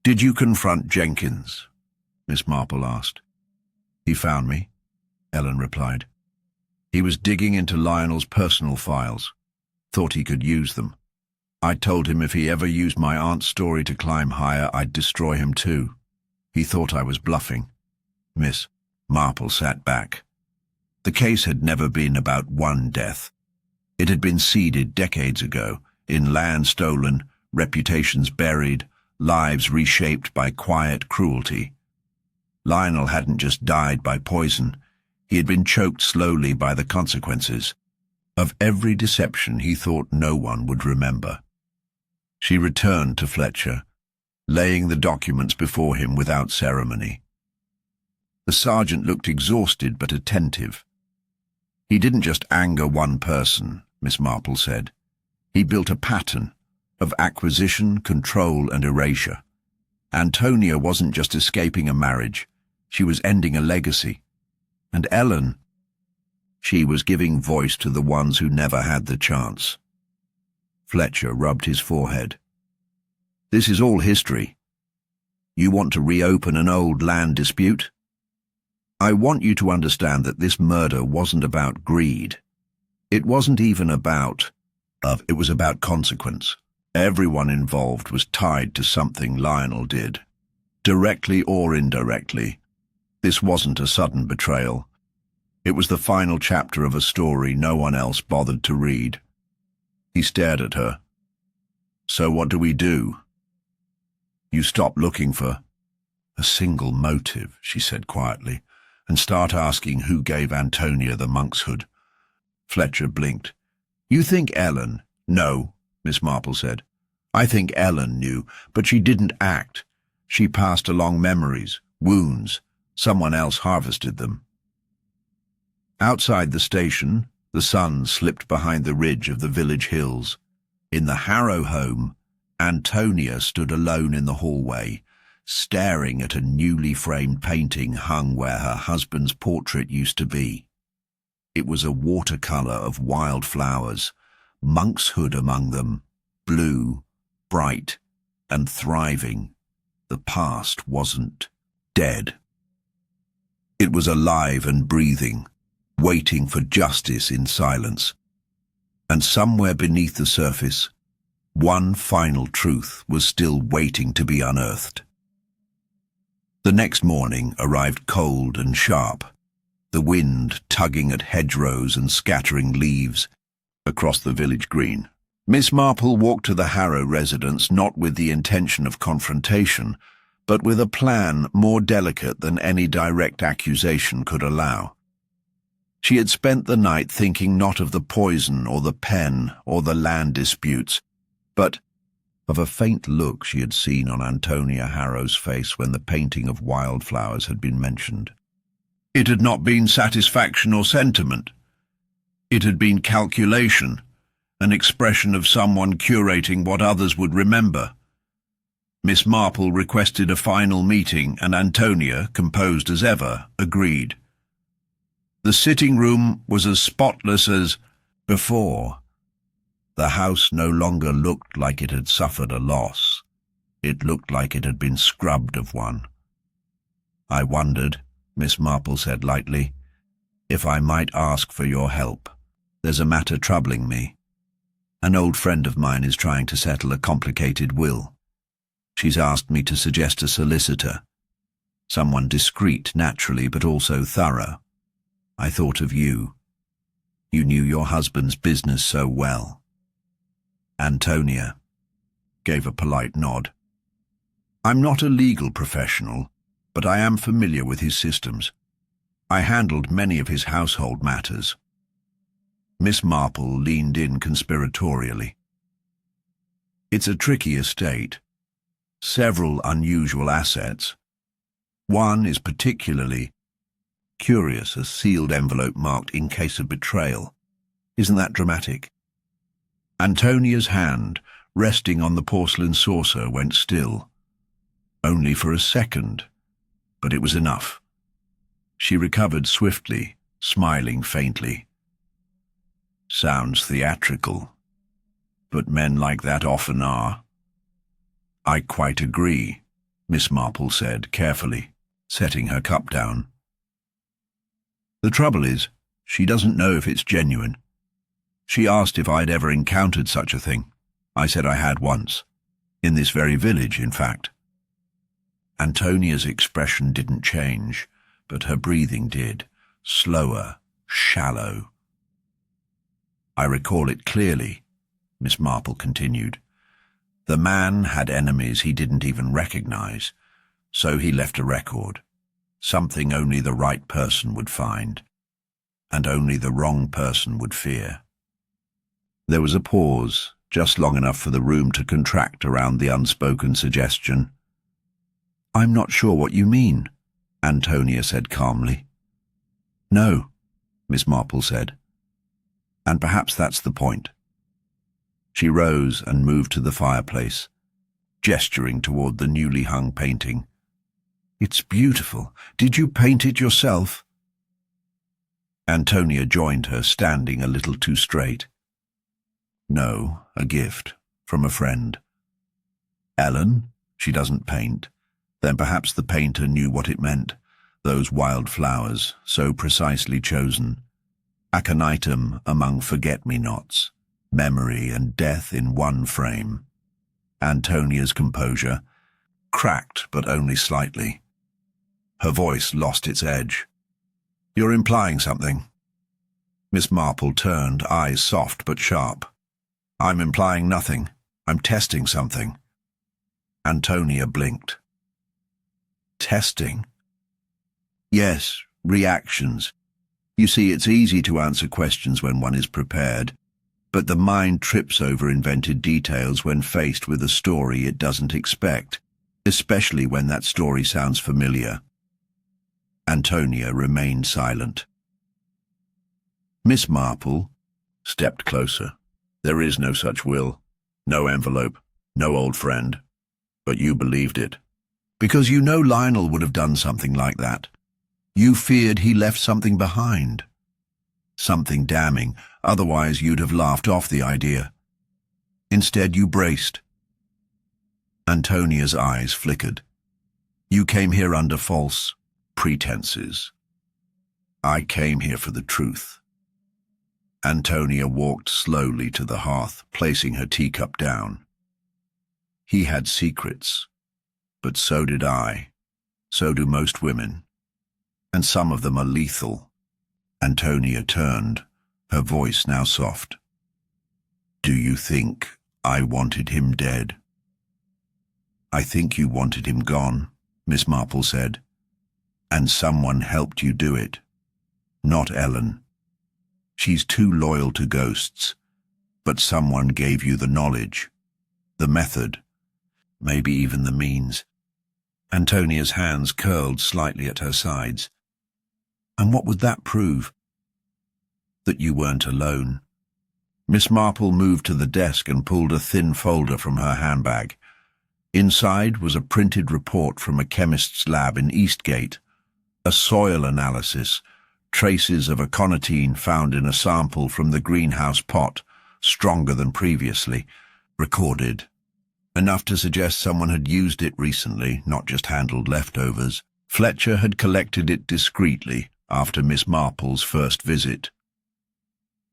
"Did you confront Jenkins?" Miss Marple asked. "He found me," Ellen replied. "He was digging into Lionel's personal files. Thought he could use them. I told him if he ever used my aunt's story to climb higher, I'd destroy him too. He thought I was bluffing." Miss Marple sat back. The case had never been about one death. It had been seeded decades ago, in land stolen, reputations buried, lives reshaped by quiet cruelty. Lionel hadn't just died by poison. He had been choked slowly by the consequences of every deception he thought no one would remember. She returned to Fletcher, laying the documents before him without ceremony. The sergeant looked exhausted but attentive. "He didn't just anger one person," Miss Marple said. "He built a pattern of acquisition, control, and erasure. Antonia wasn't just escaping a marriage, she was ending a legacy. And Ellen, she was giving voice to the ones who never had the chance. Fletcher rubbed his forehead. This is all history. You want to reopen an old land dispute? I want you to understand that this murder wasn't about greed. It wasn't even about love, it was about consequence. Everyone involved was tied to something Lionel did, directly or indirectly. This wasn't a sudden betrayal. It was the final chapter of a story no one else bothered to read. He stared at her. So what do we do? You stop looking for a single motive, she said quietly, and start asking who gave Antonia the monkshood. Fletcher blinked. You think Ellen? No, Miss Marple said. I think Ellen knew, but she didn't act. She passed along memories, wounds. Someone else harvested them. Outside the station, the sun slipped behind the ridge of the village hills. In the Harrow home, Antonia stood alone in the hallway, staring at a newly framed painting hung where her husband's portrait used to be. It was a watercolour of wild flowers, monkshood among them, blue, bright, and thriving. The past wasn't dead. It was alive and breathing, waiting for justice in silence. And somewhere beneath the surface, one final truth was still waiting to be unearthed. The next morning arrived cold and sharp, the wind tugging at hedgerows and scattering leaves across the village green. Miss Marple walked to the Harrow residence not with the intention of confrontation, but with a plan more delicate than any direct accusation could allow. She had spent the night thinking not of the poison or the pen or the land disputes, but of a faint look she had seen on Antonia Harrow's face when the painting of wildflowers had been mentioned. It had not been satisfaction or sentiment. It had been calculation, an expression of someone curating what others would remember. Miss Marple requested a final meeting, and Antonia, composed as ever, agreed. The sitting room was as spotless as before. The house no longer looked like it had suffered a loss. It looked like it had been scrubbed of one. I wondered, Miss Marple said lightly, if I might ask for your help. There's a matter troubling me. An old friend of mine is trying to settle a complicated will. She's asked me to suggest a solicitor. Someone discreet, naturally, but also thorough. I thought of you. You knew your husband's business so well. Antonia gave a polite nod. I'm not a legal professional, but I am familiar with his systems. I handled many of his household matters. Miss Marple leaned in conspiratorially. It's a tricky estate. Several unusual assets. One is particularly curious, a sealed envelope marked in case of betrayal. Isn't that dramatic? Antonia's hand, resting on the porcelain saucer, went still. Only for a second, but it was enough. She recovered swiftly, smiling faintly. Sounds theatrical, but men like that often are. I quite agree, Miss Marple said carefully, setting her cup down. The trouble is, she doesn't know if it's genuine. She asked if I'd ever encountered such a thing. I said I had once. In this very village, in fact. Antonia's expression didn't change, but her breathing did. Slower, shallow. I recall it clearly, Miss Marple continued. The man had enemies he didn't even recognize, so he left a record. Something only the right person would find, and only the wrong person would fear. There was a pause, just long enough for the room to contract around the unspoken suggestion. I'm not sure what you mean, Antonia said calmly. No, Miss Marple said. And perhaps that's the point. She rose and moved to the fireplace. gesturing toward the newly hung painting. "It's beautiful. Did you paint it yourself?" Antonia joined her, standing a little too straight. "No, a gift, from a friend." "Ellen? She doesn't paint." Then perhaps the painter knew what it meant, those wild flowers, so precisely chosen. Aconitum among forget-me-nots, memory and death in one frame. Antonia's composure cracked, but only slightly. Her voice lost its edge. "You're implying something." Miss Marple turned, eyes soft but sharp. "I'm implying nothing. I'm testing something." Antonia blinked. "Testing?" "Yes, reactions. You see, it's easy to answer questions when one is prepared, but the mind trips over invented details when faced with a story it doesn't expect, especially when that story sounds familiar." Antonia remained silent. Miss Marple stepped closer. "There is no such will, no envelope, no old friend. But you believed it. Because you know Lionel would have done something like that. You feared he left something behind. Something damning, otherwise you'd have laughed off the idea. Instead you braced." Antonia's eyes flickered. "You came here under false pretenses." "I came here for the truth." Antonia walked slowly to the hearth, placing her teacup down. "He had secrets, but so did I. So do most women. And some of them are lethal." Antonia turned, her voice now soft. "Do you think I wanted him dead?" "I think you wanted him gone," Miss Marple said. "And someone helped you do it. Not Ellen. She's too loyal to ghosts. But someone gave you the knowledge, the method, maybe even the means." Antonia's hands curled slightly at her sides. "And what would that prove?" "That you weren't alone." Miss Marple moved to the desk and pulled a thin folder from her handbag. Inside was a printed report from a chemist's lab in Eastgate, a soil analysis, traces of aconitine found in a sample from the greenhouse pot, stronger than previously, recorded. Enough to suggest someone had used it recently, not just handled leftovers. Fletcher had collected it discreetly after Miss Marple's first visit.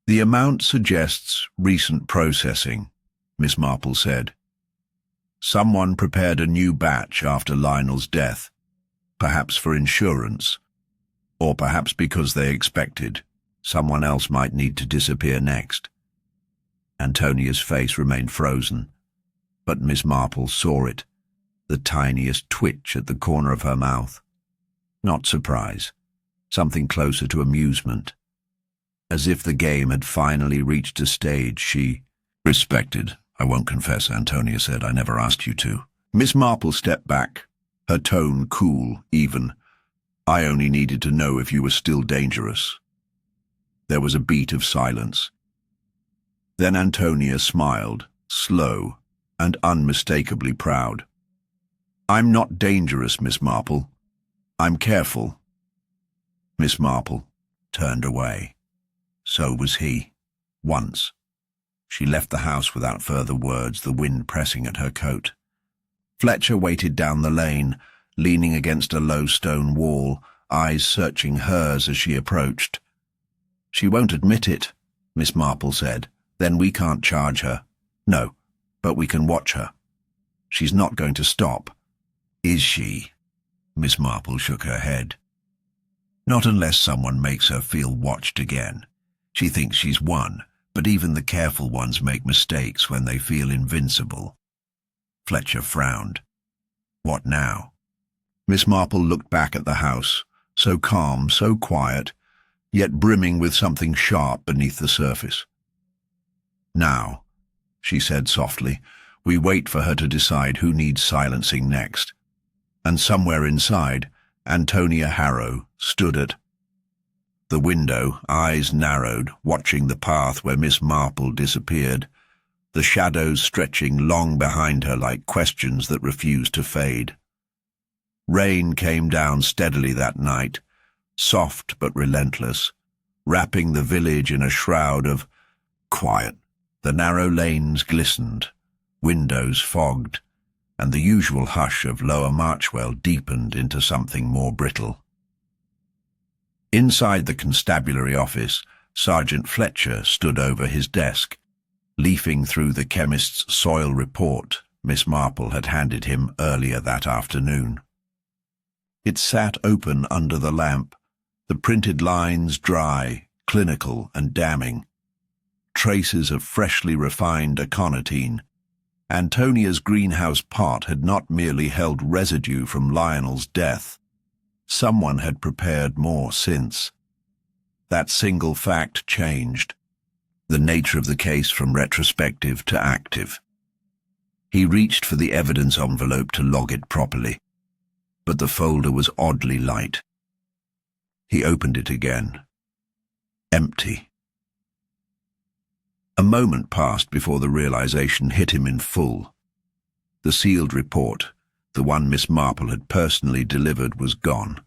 "The amount suggests recent processing," Miss Marple said. "Someone prepared a new batch after Lionel's death, perhaps for insurance, or perhaps because they expected someone else might need to disappear next." Antonia's face remained frozen, but Miss Marple saw it, the tiniest twitch at the corner of her mouth. Not surprise, something closer to amusement. As if the game had finally reached a stage she respected. "I won't confess," Antonia said. "I never asked you to." Miss Marple stepped back, her tone cool, even. "I only needed to know if you were still dangerous." There was a beat of silence. Then Antonia smiled, slow and unmistakably proud. "I'm not dangerous, Miss Marple. I'm careful." Miss Marple turned away. So was he. Once. She left the house without further words, the wind pressing at her coat. Fletcher waited down the lane, leaning against a low stone wall, eyes searching hers as she approached. "She won't admit it," Miss Marple said. "Then we can't charge her." "No, but we can watch her. She's not going to stop." "Is she?" Miss Marple shook her head. "Not unless someone makes her feel watched again. She thinks she's won, but even the careful ones make mistakes when they feel invincible." Fletcher frowned. "What now?" Miss Marple looked back at the house, so calm, so quiet, yet brimming with something sharp beneath the surface. "Now," she said softly, "we wait for her to decide who needs silencing next." And somewhere inside, Antonia Harrow stood at the window, eyes narrowed, watching the path where Miss Marple disappeared. the shadows stretching long behind her like questions that refused to fade. Rain came down steadily that night, soft but relentless, wrapping the village in a shroud of quiet. The narrow lanes glistened, windows fogged, and the usual hush of Lower Marchwell deepened into something more brittle. Inside the constabulary office, Sergeant Fletcher stood over his desk, leafing through the chemist's soil report Miss Marple had handed him earlier that afternoon. It sat open under the lamp, the printed lines dry, clinical and damning. Traces of freshly refined aconitine. Antonia's greenhouse pot had not merely held residue from Lionel's death. Someone had prepared more since. That single fact changed the nature of the case from retrospective to active. He reached for the evidence envelope to log it properly, but the folder was oddly light. He opened it again. Empty. A moment passed before the realization hit him in full. The sealed report, the one Miss Marple had personally delivered, was gone.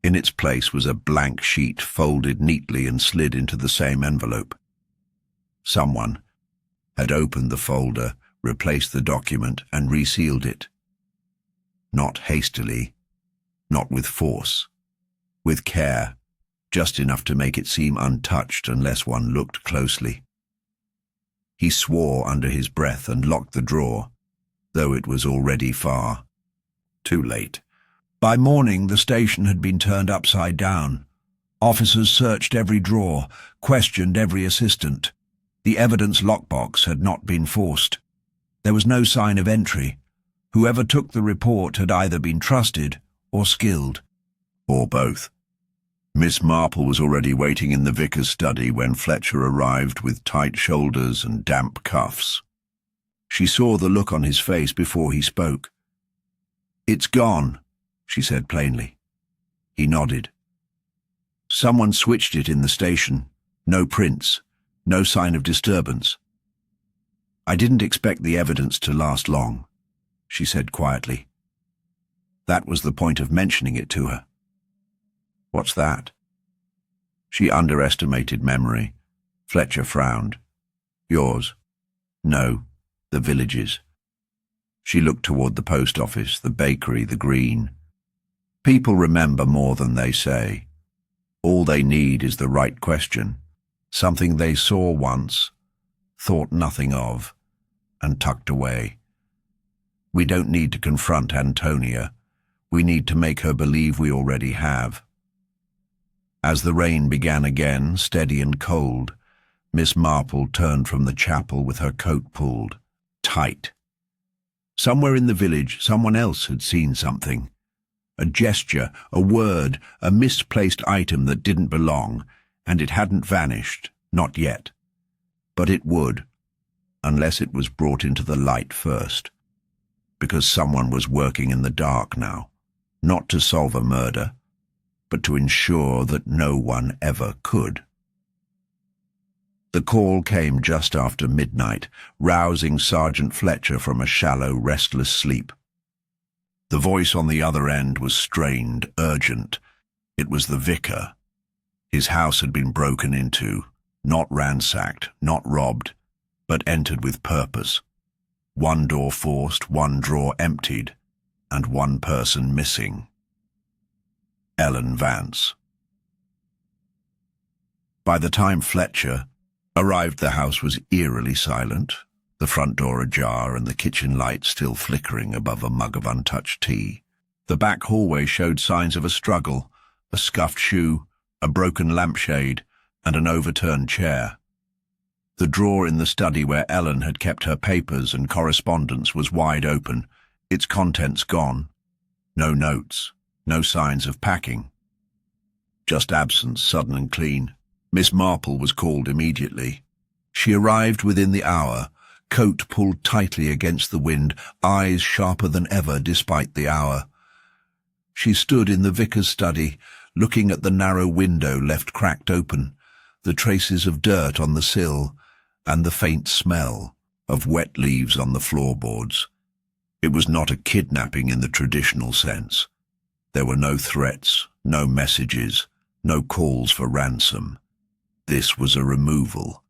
In its place was a blank sheet folded neatly and slid into the same envelope. Someone had opened the folder, replaced the document, and resealed it. Not hastily, not with force. With care, just enough to make it seem untouched unless one looked closely. He swore under his breath and locked the drawer, though it was already far too late. By morning, the station had been turned upside down. Officers searched every drawer, questioned every assistant. The evidence lockbox had not been forced. There was no sign of entry. Whoever took the report had either been trusted or skilled, or both. Miss Marple was already waiting in the vicar's study when Fletcher arrived with tight shoulders and damp cuffs. She saw the look on his face before he spoke. "It's gone," she said plainly. He nodded. "Someone switched it in the station. No prints, no sign of disturbance." "I didn't expect the evidence to last long," she said quietly. That was the point of mentioning it to her. "What's that?" She underestimated memory. Fletcher frowned. "Yours?" "No, the village's." She looked toward the post office, the bakery, the green. People remember more than they say. All they need is the right question, something they saw once, thought nothing of, and tucked away. We don't need to confront Antonia. We need to make her believe we already have. As the rain began again, steady and cold, Miss Marple turned from the chapel with her coat pulled tight. Somewhere in the village, someone else had seen something. A gesture, a word, a misplaced item that didn't belong, and it hadn't vanished, not yet. But it would, unless it was brought into the light first. Because someone was working in the dark now, not to solve a murder, but to ensure that no one ever could. The call came just after midnight, rousing Sergeant Fletcher from a shallow, restless sleep. The voice on the other end was strained, urgent. It was the vicar. His house had been broken into, not ransacked, not robbed, but entered with purpose. One door forced, one drawer emptied, and one person missing. Ellen Vance. By the time Fletcher arrived, the house was eerily silent, the front door ajar and the kitchen light still flickering above a mug of untouched tea. The back hallway showed signs of a struggle, a scuffed shoe, a broken lampshade, and an overturned chair. The drawer in the study where Ellen had kept her papers and correspondence was wide open, its contents gone. No notes, no signs of packing. Just absence, sudden and clean. Miss Marple was called immediately. She arrived within the hour, coat pulled tightly against the wind, eyes sharper than ever despite the hour. She stood in the vicar's study, looking at the narrow window left cracked open, the traces of dirt on the sill, and the faint smell, of wet leaves on the floorboards. It was not a kidnapping in the traditional sense. There were no threats, no messages, no calls for ransom. This was a removal.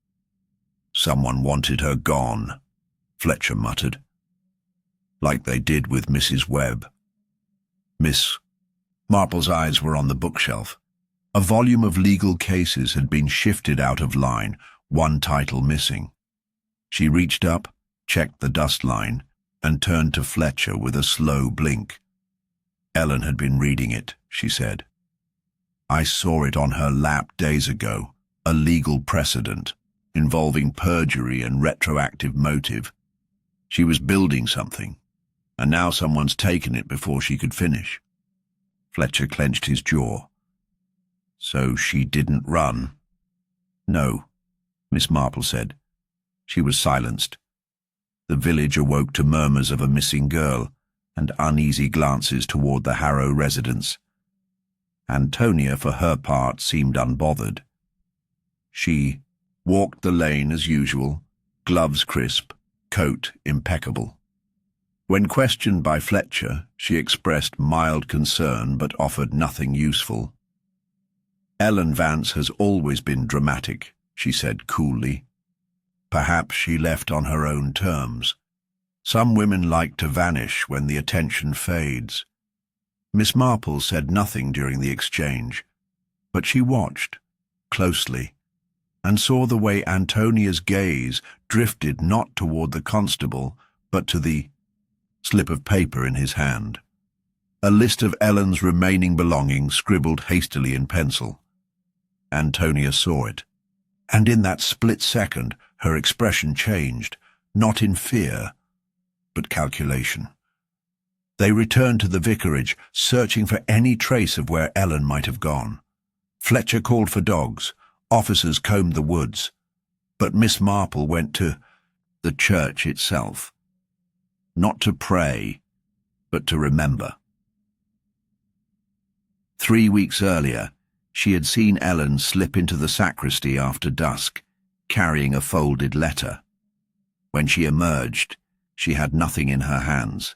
Someone wanted her gone, Fletcher muttered. Like they did with Mrs. Webb. Miss Marple's eyes were on the bookshelf. A volume of legal cases had been shifted out of line, one title missing. She reached up, checked the dust line, and turned to Fletcher with a slow blink. Ellen had been reading it, she said. I saw it on her lap days ago, a legal precedent, involving perjury and retroactive motive. She was building something, and now someone's taken it before she could finish. Fletcher clenched his jaw. So she didn't run? No, Miss Marple said. She was silenced. The village awoke to murmurs of a missing girl and uneasy glances toward the Harrow residence. Antonia, for her part, seemed unbothered. She walked the lane as usual, gloves crisp, coat impeccable. When questioned by Fletcher, she expressed mild concern but offered nothing useful. Ellen Vance has always been dramatic, she said coolly. Perhaps she left on her own terms. Some women like to vanish when the attention fades. Miss Marple said nothing during the exchange, but she watched, closely, and saw the way Antonia's gaze drifted not toward the constable, but to the slip of paper in his hand. A list of Ellen's remaining belongings scribbled hastily in pencil. Antonia saw it, and in that split second her expression changed, not in fear, but calculation. They returned to the vicarage, searching for any trace of where Ellen might have gone. Fletcher called for dogs, officers combed the woods, but Miss Marple went to the church itself. Not to pray, but to remember. 3 weeks earlier, she had seen Ellen slip into the sacristy after dusk, carrying a folded letter. When she emerged, she had nothing in her hands,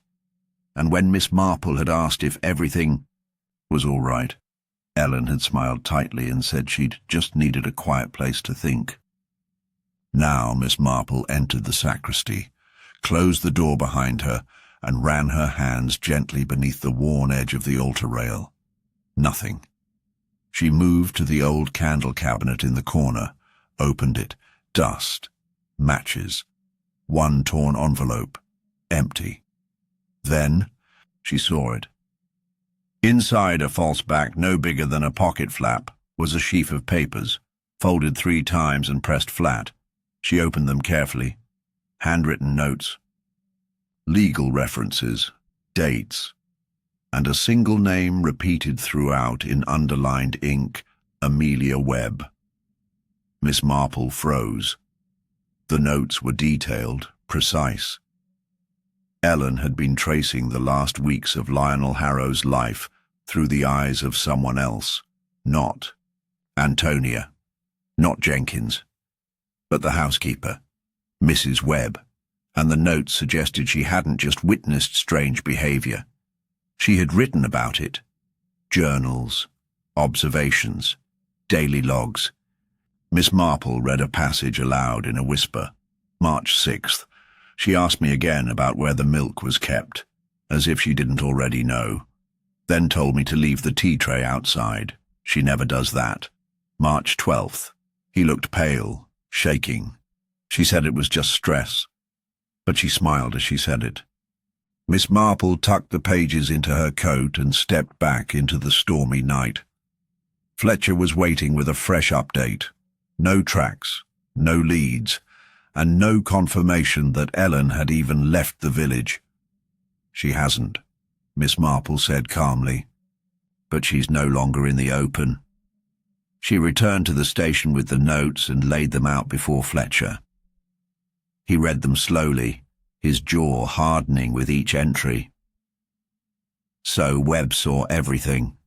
and when Miss Marple had asked if everything was all right, Ellen had smiled tightly and said she'd just needed a quiet place to think. Now Miss Marple entered the sacristy, closed the door behind her, and ran her hands gently beneath the worn edge of the altar rail. Nothing. She moved to the old candle cabinet in the corner, opened it. Dust. Matches. One torn envelope. Empty. Then she saw it. Inside a false back no bigger than a pocket flap was a sheaf of papers, folded 3 times and pressed flat. She opened them carefully. Handwritten notes. Legal references. Dates. And a single name repeated throughout in underlined ink, Amelia Webb. Miss Marple froze. The notes were detailed, precise. Ellen had been tracing the last weeks of Lionel Harrow's life through the eyes of someone else, not Antonia, not Jenkins, but the housekeeper, Mrs. Webb, and the notes suggested she hadn't just witnessed strange behavior. She had written about it. Journals, observations, daily logs. Miss Marple read a passage aloud in a whisper. March 6th. She asked me again about where the milk was kept, as if she didn't already know. Then told me to leave the tea tray outside. She never does that. March 12th. He looked pale, shaking. She said it was just stress, but she smiled as she said it. Miss Marple tucked the pages into her coat and stepped back into the stormy night. Fletcher was waiting with a fresh update. No tracks, no leads, and no confirmation that Ellen had even left the village. She hasn't, Miss Marple said calmly, but she's no longer in the open. She returned to the station with the notes and laid them out before Fletcher. He read them slowly, his jaw hardening with each entry. So Webb saw everything,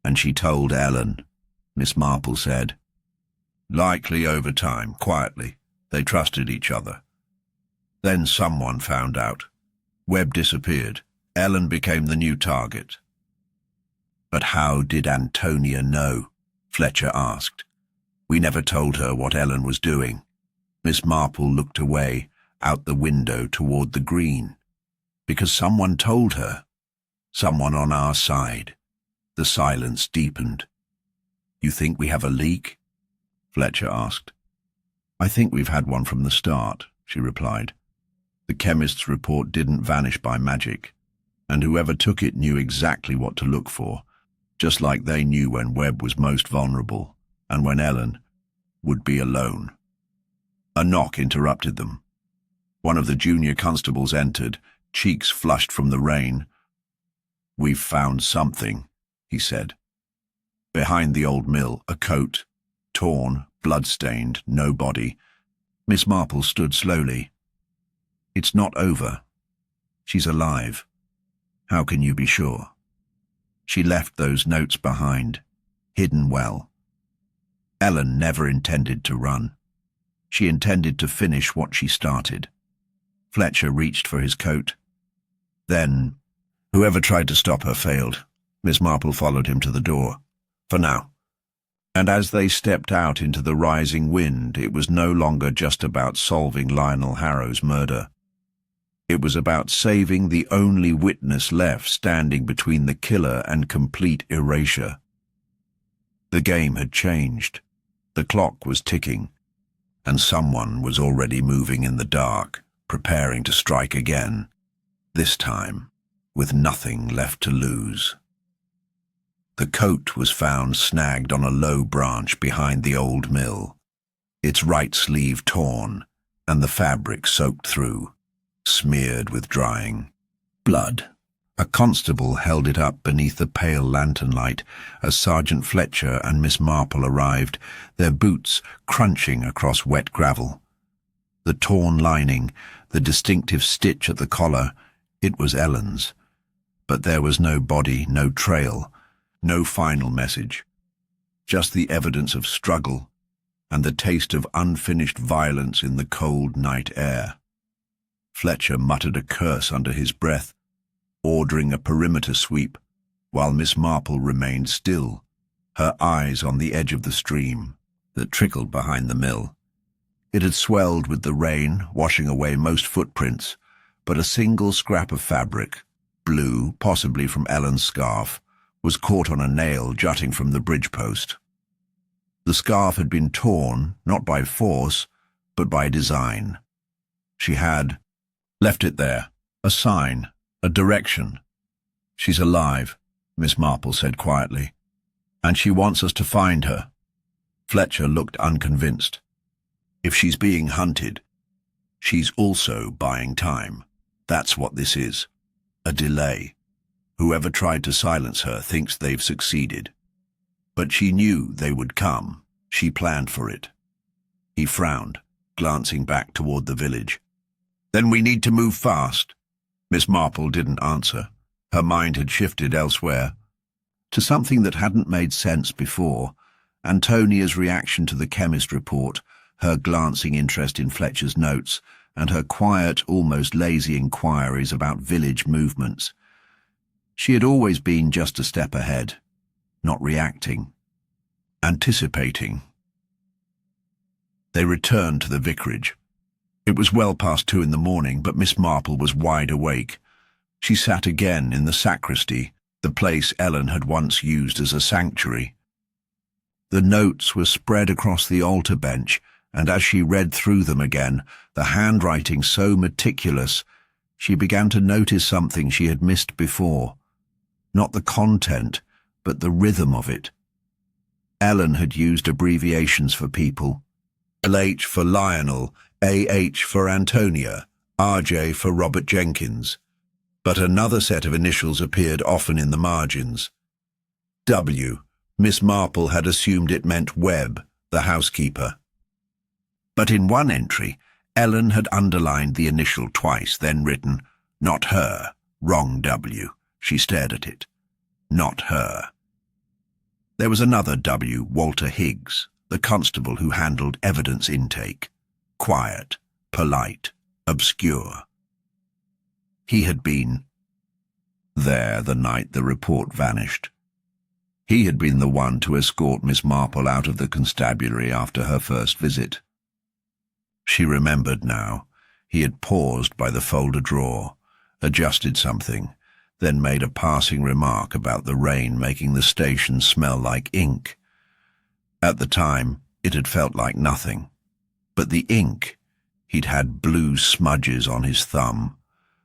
and she told Ellen, Miss Marple said. Likely over time, quietly. They trusted each other. Then someone found out. Webb disappeared. Ellen became the new target. But how did Antonia know? Fletcher asked. We never told her what Ellen was doing. Miss Marple looked away, out the window toward the green. Because someone told her. Someone on our side. The silence deepened. You think we have a leak? Fletcher asked. I think we've had one from the start, she replied. The chemist's report didn't vanish by magic, and whoever took it knew exactly what to look for, just like they knew when Webb was most vulnerable, and when Ellen would be alone. A knock interrupted them. One of the junior constables entered, cheeks flushed from the rain. We've found something, he said. Behind the old mill, a coat, torn, blood-stained, no body. Miss Marple stood slowly. It's not over. She's alive. How can you be sure? She left those notes behind, hidden well. Ellen never intended to run. She intended to finish what she started. Fletcher reached for his coat. Then, whoever tried to stop her failed. Miss Marple followed him to the door. For now. And as they stepped out into the rising wind, it was no longer just about solving Lionel Harrow's murder. It was about saving the only witness left standing between the killer and complete erasure. The game had changed. The clock was ticking, and someone was already moving in the dark, preparing to strike again, this time with nothing left to lose. The coat was found snagged on a low branch behind the old mill, its right sleeve torn and the fabric soaked through, smeared with drying blood. A constable held it up beneath the pale lantern light as Sergeant Fletcher and Miss Marple arrived, their boots crunching across wet gravel. The torn lining, the distinctive stitch at the collar, it was Ellen's. But there was no body, no trail, no final message. Just the evidence of struggle and the taste of unfinished violence in the cold night air. Fletcher muttered a curse under his breath, ordering a perimeter sweep, while Miss Marple remained still, her eyes on the edge of the stream that trickled behind the mill. It had swelled with the rain, washing away most footprints, but a single scrap of fabric, blue, possibly from Ellen's scarf, was caught on a nail jutting from the bridge post. The scarf had been torn, not by force, but by design. She had left it there, a sign, a direction. She's alive, Miss Marple said quietly, and she wants us to find her. Fletcher looked unconvinced. If she's being hunted, she's also buying time. That's what this is, a delay. Whoever tried to silence her thinks they've succeeded. But she knew they would come. She planned for it. He frowned, glancing back toward the village. Then we need to move fast. Miss Marple didn't answer. Her mind had shifted elsewhere, to something that hadn't made sense before. Antonia's reaction to the chemist report, her glancing interest in Fletcher's notes, and her quiet, almost lazy inquiries about village movements. She had always been just a step ahead, not reacting, anticipating. They returned to the vicarage. It was well past 2 in the morning, but Miss Marple was wide awake. She sat again in the sacristy, the place Ellen had once used as a sanctuary. The notes were spread across the altar bench, and as she read through them again, the handwriting so meticulous, she began to notice something she had missed before. Not the content, but the rhythm of it. Ellen had used abbreviations for people. LH for Lionel, AH for Antonia, RJ for Robert Jenkins. But another set of initials appeared often in the margins. W. Miss Marple had assumed it meant Webb, the housekeeper. But in one entry, Ellen had underlined the initial twice, then written, "Not her, wrong W." She stared at it. Not her. There was another W, Walter Higgs, the constable who handled evidence intake. Quiet, polite, obscure. He had been there the night the report vanished. He had been the one to escort Miss Marple out of the constabulary after her first visit. She remembered now. He had paused by the folder drawer, adjusted something, then made a passing remark about the rain making the station smell like ink. At the time, it had felt like nothing. But the ink, he'd had blue smudges on his thumb,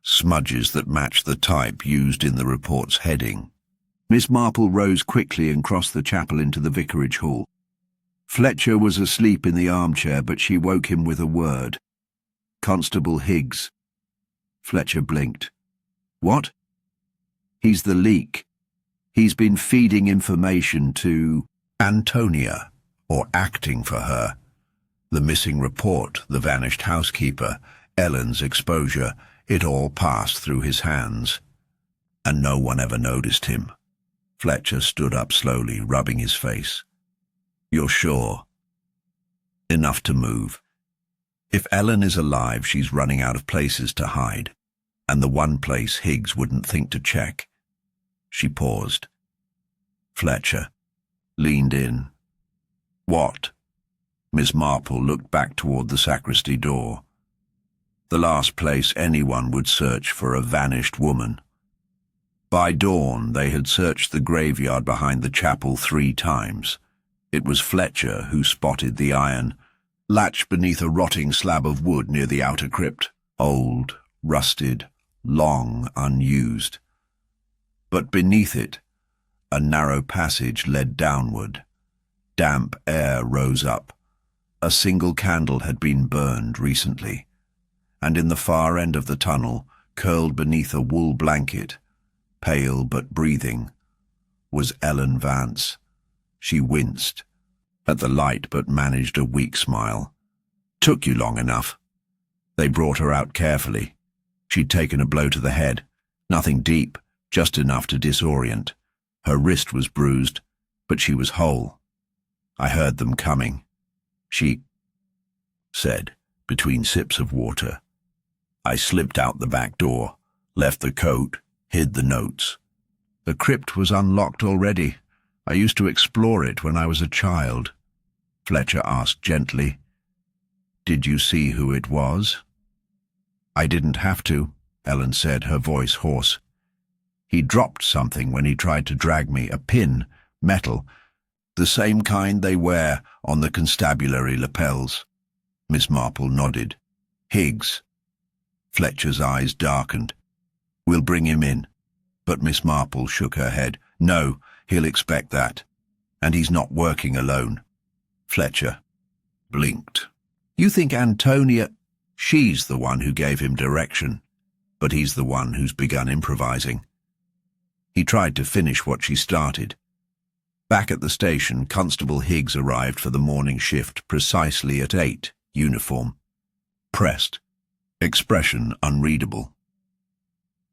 smudges that matched the type used in the report's heading. Miss Marple rose quickly and crossed the chapel into the vicarage hall. Fletcher was asleep in the armchair, but she woke him with a word. Constable Higgs. Fletcher blinked. What? He's the leak. He's been feeding information to Antonia, or acting for her. The missing report, the vanished housekeeper, Ellen's exposure, it all passed through his hands. And no one ever noticed him. Fletcher stood up slowly, rubbing his face. You're sure? Enough to move. If Ellen is alive, she's running out of places to hide, and the one place Higgs wouldn't think to check. She paused. Fletcher leaned in. What? Miss Marple looked back toward the sacristy door. The last place anyone would search for a vanished woman. By dawn, they had searched the graveyard behind the chapel 3 times. It was Fletcher who spotted the iron, latched beneath a rotting slab of wood near the outer crypt, old, rusted, long unused. But beneath it, a narrow passage led downward. Damp air rose up. A single candle had been burned recently, and in the far end of the tunnel, curled beneath a wool blanket, pale but breathing, was Ellen Vance. She winced at the light but managed a weak smile. Took you long enough. They brought her out carefully. She'd taken a blow to the head. Nothing deep, just enough to disorient. Her wrist was bruised, but she was whole. I heard them coming. She said, between sips of water. I slipped out the back door, left the coat, hid the notes. The crypt was unlocked already. I used to explore it when I was a child. Fletcher asked gently. Did you see who it was? I didn't have to, Ellen said, her voice hoarse. He dropped something when he tried to drag me, a pin, metal, the same kind they wear on the constabulary lapels. Miss Marple nodded. Higgs. Fletcher's eyes darkened. We'll bring him in. But Miss Marple shook her head. No, he'll expect that. And he's not working alone. Fletcher blinked. You think Antonia... She's the one who gave him direction, but he's the one who's begun improvising. He tried to finish what she started. Back at the station, Constable Higgs arrived for the morning shift precisely at 8, uniform. Pressed. Expression unreadable.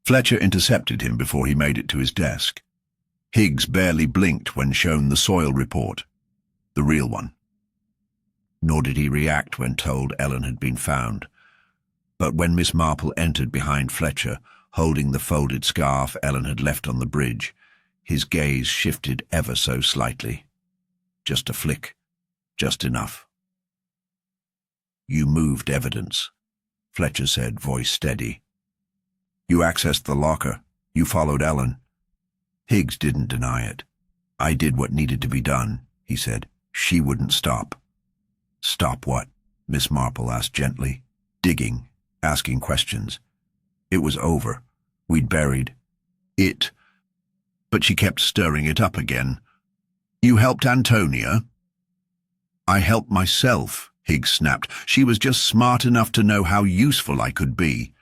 Fletcher intercepted him before he made it to his desk. Higgs barely blinked when shown the soil report, the real one. Nor did he react when told Ellen had been found. But when Miss Marple entered behind Fletcher, holding the folded scarf Ellen had left on the bridge, his gaze shifted ever so slightly. Just a flick, just enough. You moved evidence, Fletcher said, voice steady. You accessed the locker. You followed Ellen. Higgs didn't deny it. I did what needed to be done, he said. She wouldn't stop. Stop what? Miss Marple asked gently, digging, asking questions. It was over. We'd buried it. But she kept stirring it up again. You helped Antonia? I helped myself, Higgs snapped. She was just smart enough to know how useful I could be.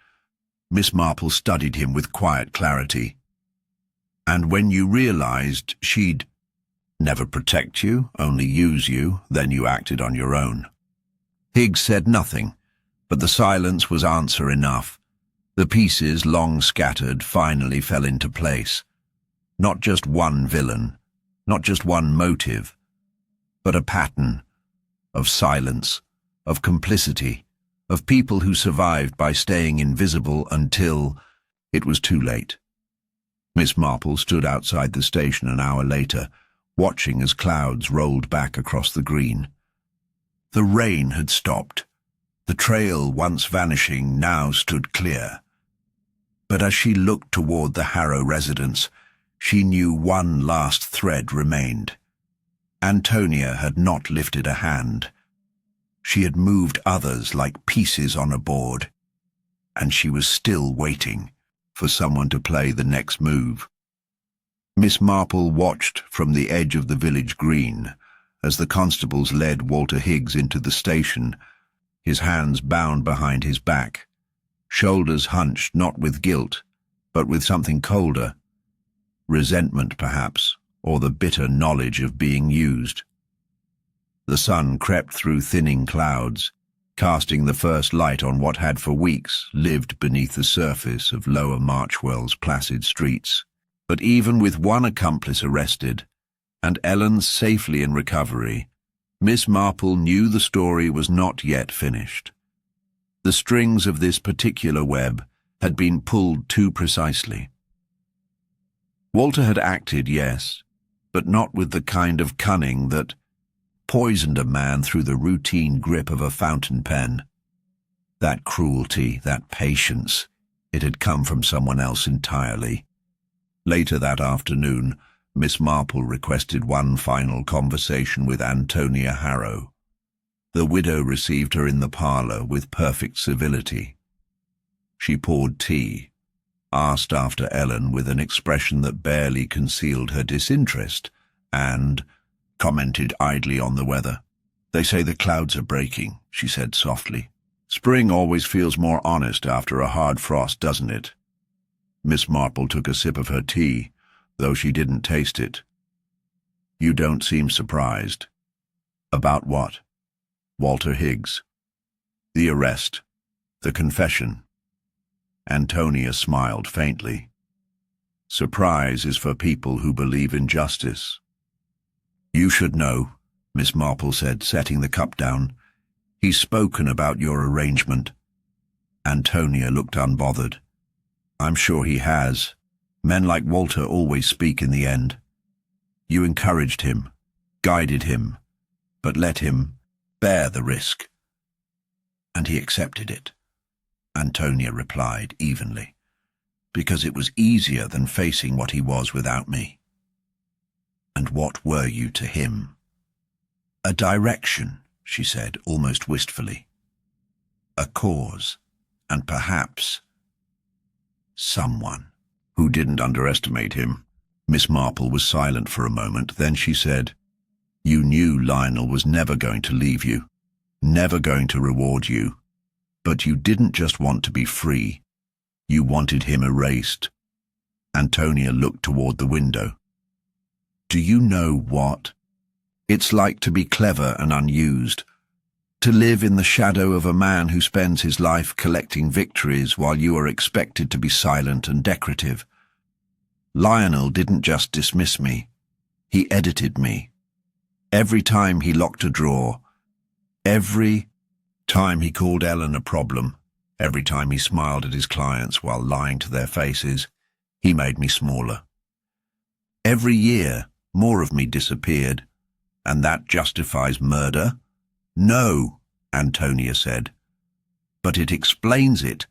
Miss Marple studied him with quiet clarity. And when you realized she'd never protect you, only use you, then you acted on your own. Higgs said nothing, but the silence was answer enough. The pieces, long scattered, finally fell into place. Not just one villain, not just one motive, but a pattern of silence, of complicity, of people who survived by staying invisible until it was too late. Miss Marple stood outside the station an hour later, watching as clouds rolled back across the green. The rain had stopped. The trail, once vanishing, now stood clear. But as she looked toward the Harrow residence, she knew one last thread remained. Antonia had not lifted a hand. She had moved others like pieces on a board, and she was still waiting for someone to play the next move. Miss Marple watched from the edge of the village green as the constables led Walter Higgs into the station, his hands bound behind his back, shoulders hunched not with guilt, but with something colder, resentment perhaps, or the bitter knowledge of being used. The sun crept through thinning clouds, casting the first light on what had for weeks lived beneath the surface of Lower Marchwell's placid streets. But even with one accomplice arrested, and Ellen safely in recovery, Miss Marple knew the story was not yet finished. The strings of this particular web had been pulled too precisely. Walter had acted, yes, but not with the kind of cunning that poisoned a man through the routine grip of a fountain pen. That cruelty, that patience, it had come from someone else entirely. Later that afternoon, Miss Marple requested one final conversation with Antonia Harrow. The widow received her in the parlour with perfect civility. She poured tea, asked after Ellen with an expression that barely concealed her disinterest, and commented idly on the weather. "They say the clouds are breaking," she said softly. "Spring always feels more honest after a hard frost, doesn't it?" Miss Marple took a sip of her tea, though she didn't taste it. "You don't seem surprised." "About what?" "Walter Higgs. The arrest. The confession." Antonia smiled faintly. "Surprise is for people who believe in justice." "You should know," Miss Marple said, setting the cup down. "He's spoken about your arrangement." Antonia looked unbothered. "I'm sure he has. Men like Walter always speak in the end. You encouraged him, guided him, but let him bear the risk." "And he accepted it," Antonia replied evenly, "because it was easier than facing what he was without me." "And what were you to him?" "A direction," she said, almost wistfully. "A cause, and perhaps someone." "Who didn't underestimate him." Miss Marple was silent for a moment, then she said, "You knew Lionel was never going to leave you, never going to reward you. But you didn't just want to be free. You wanted him erased." Antonia looked toward the window. "Do you know what it's like to be clever and unused? To live in the shadow of a man who spends his life collecting victories while you are expected to be silent and decorative? Lionel didn't just dismiss me. He edited me. Every time he locked a drawer, every time he called Ellen a problem, every time he smiled at his clients while lying to their faces, he made me smaller. Every year, more of me disappeared. And that justifies murder? No, Antonia said. But it explains it.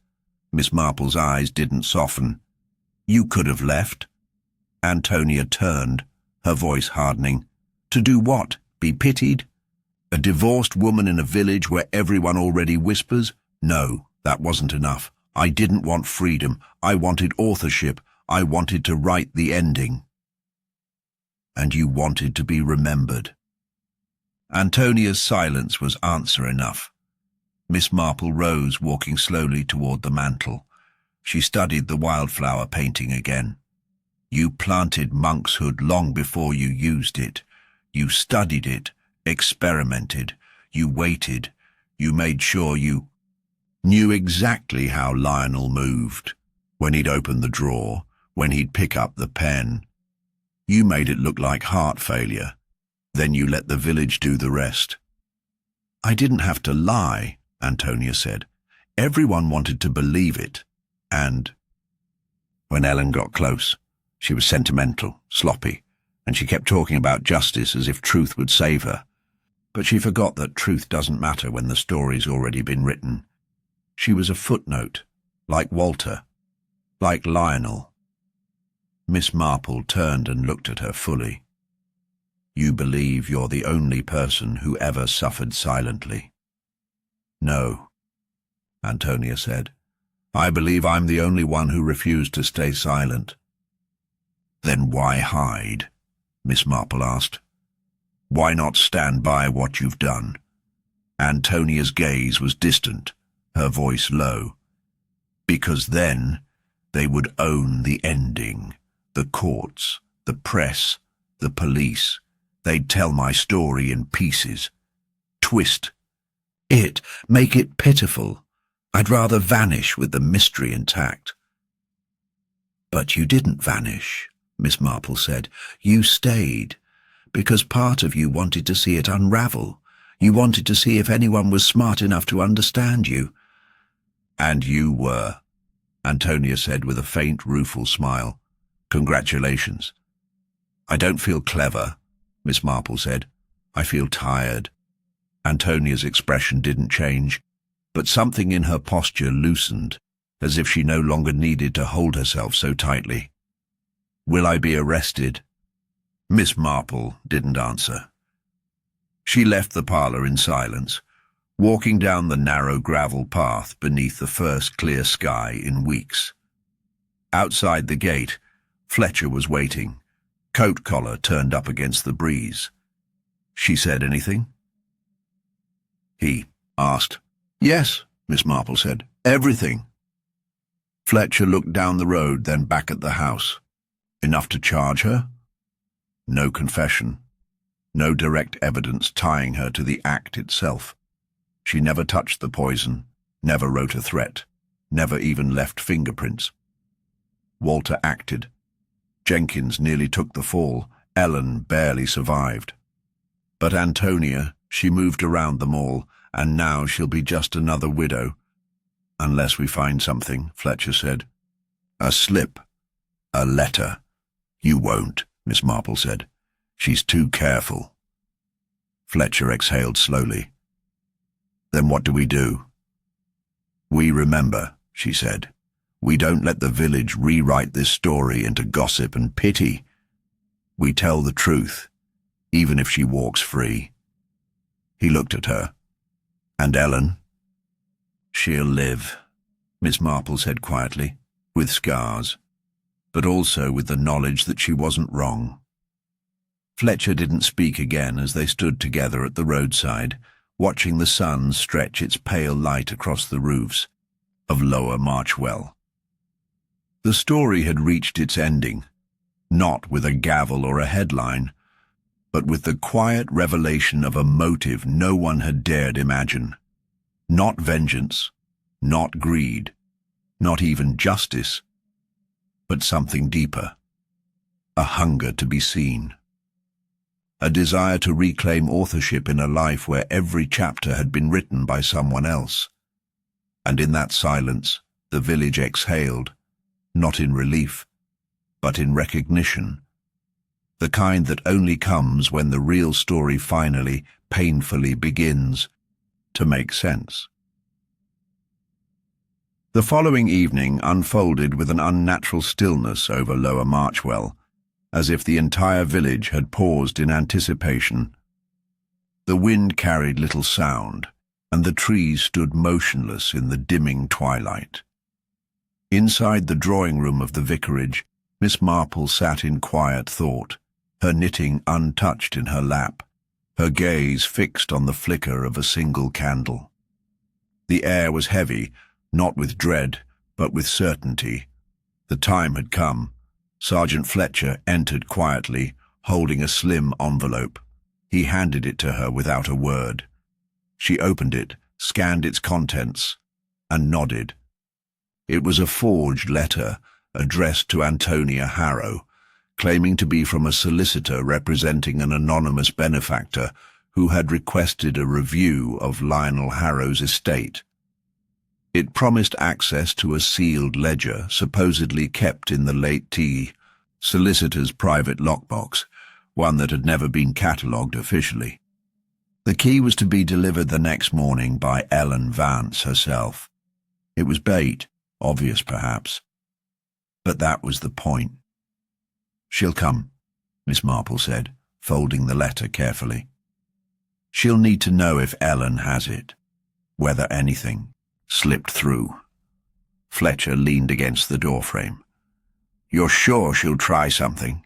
Miss Marple's eyes didn't soften. You could have left. Antonia turned, her voice hardening. To do what? Be pitied? A divorced woman in a village where everyone already whispers? No, that wasn't enough. I didn't want freedom. I wanted authorship. I wanted to write the ending. And you wanted to be remembered. Antonia's silence was answer enough. Miss Marple rose, walking slowly toward the mantel. She studied the wildflower painting again. You planted monkshood long before you used it. You studied it, experimented. You waited. You made sure you knew exactly how Lionel moved. When he'd open the drawer, when he'd pick up the pen. You made it look like heart failure. Then you let the village do the rest. I didn't have to lie, Antonia said. Everyone wanted to believe it, and when Ellen got close, she was sentimental, sloppy, and she kept talking about justice as if truth would save her. But she forgot that truth doesn't matter when the story's already been written. She was a footnote, like Walter, like Lionel. Miss Marple turned and looked at her fully. You believe you're the only person who ever suffered silently? No, Antonia said. I believe I'm the only one who refused to stay silent. Then why hide? Miss Marple asked. Why not stand by what you've done? Antonia's gaze was distant, her voice low. Because then they would own the ending, the courts, the press, the police. They'd tell my story in pieces. Twist it, make it pitiful. I'd rather vanish with the mystery intact. But you didn't vanish, Miss Marple said. You stayed, because part of you wanted to see it unravel. You wanted to see if anyone was smart enough to understand you. And you were, Antonia said with a faint, rueful smile. Congratulations. I don't feel clever, Miss Marple said. I feel tired. Antonia's expression didn't change, but something in her posture loosened, as if she no longer needed to hold herself so tightly. Will I be arrested? Miss Marple didn't answer. She left the parlour in silence, walking down the narrow gravel path beneath the first clear sky in weeks. Outside the gate, Fletcher was waiting, coat collar turned up against the breeze. She said anything? He asked. Yes, Miss Marple said. Everything. Fletcher looked down the road, then back at the house. Enough to charge her? No confession. No direct evidence tying her to the act itself. She never touched the poison, never wrote a threat, never even left fingerprints. Walter acted. Jenkins nearly took the fall. Ellen barely survived. But Antonia, she moved around them all, and now she'll be just another widow. Unless we find something, Fletcher said. A slip. A letter. You won't, Miss Marple said. She's too careful. Fletcher exhaled slowly. Then what do we do? We remember, she said. We don't let the village rewrite this story into gossip and pity. We tell the truth, even if she walks free. He looked at her. And Ellen? She'll live, Miss Marple said quietly, with scars, but also with the knowledge that she wasn't wrong. Fletcher didn't speak again as they stood together at the roadside, watching the sun stretch its pale light across the roofs of Lower Marchwell. The story had reached its ending, not with a gavel or a headline, but with the quiet revelation of a motive no one had dared imagine. Not vengeance, not greed, not even justice, but something deeper. A hunger to be seen. A desire to reclaim authorship in a life where every chapter had been written by someone else. And in that silence, the village exhaled, not in relief, but in recognition. The kind that only comes when the real story finally, painfully begins to make sense. The following evening unfolded with an unnatural stillness over Lower Marchwell, as if the entire village had paused in anticipation. The wind carried little sound, and the trees stood motionless in the dimming twilight. Inside the drawing room of the vicarage, Miss Marple sat in quiet thought, her knitting untouched in her lap, her gaze fixed on the flicker of a single candle. The air was heavy, not with dread, but with certainty. The time had come. Sergeant Fletcher entered quietly, holding a slim envelope. He handed it to her without a word. She opened it, scanned its contents, and nodded. It was a forged letter addressed to Antonia Harrow, claiming to be from a solicitor representing an anonymous benefactor who had requested a review of Lionel Harrow's estate. It promised access to a sealed ledger supposedly kept in the late T. solicitor's private lockbox, one that had never been catalogued officially. The key was to be delivered the next morning by Ellen Vance herself. It was bait, obvious perhaps, but that was the point. "She'll come," Miss Marple said, folding the letter carefully. "She'll need to know if Ellen has it, whether anything slipped through." Fletcher leaned against the doorframe. "You're sure she'll try something?"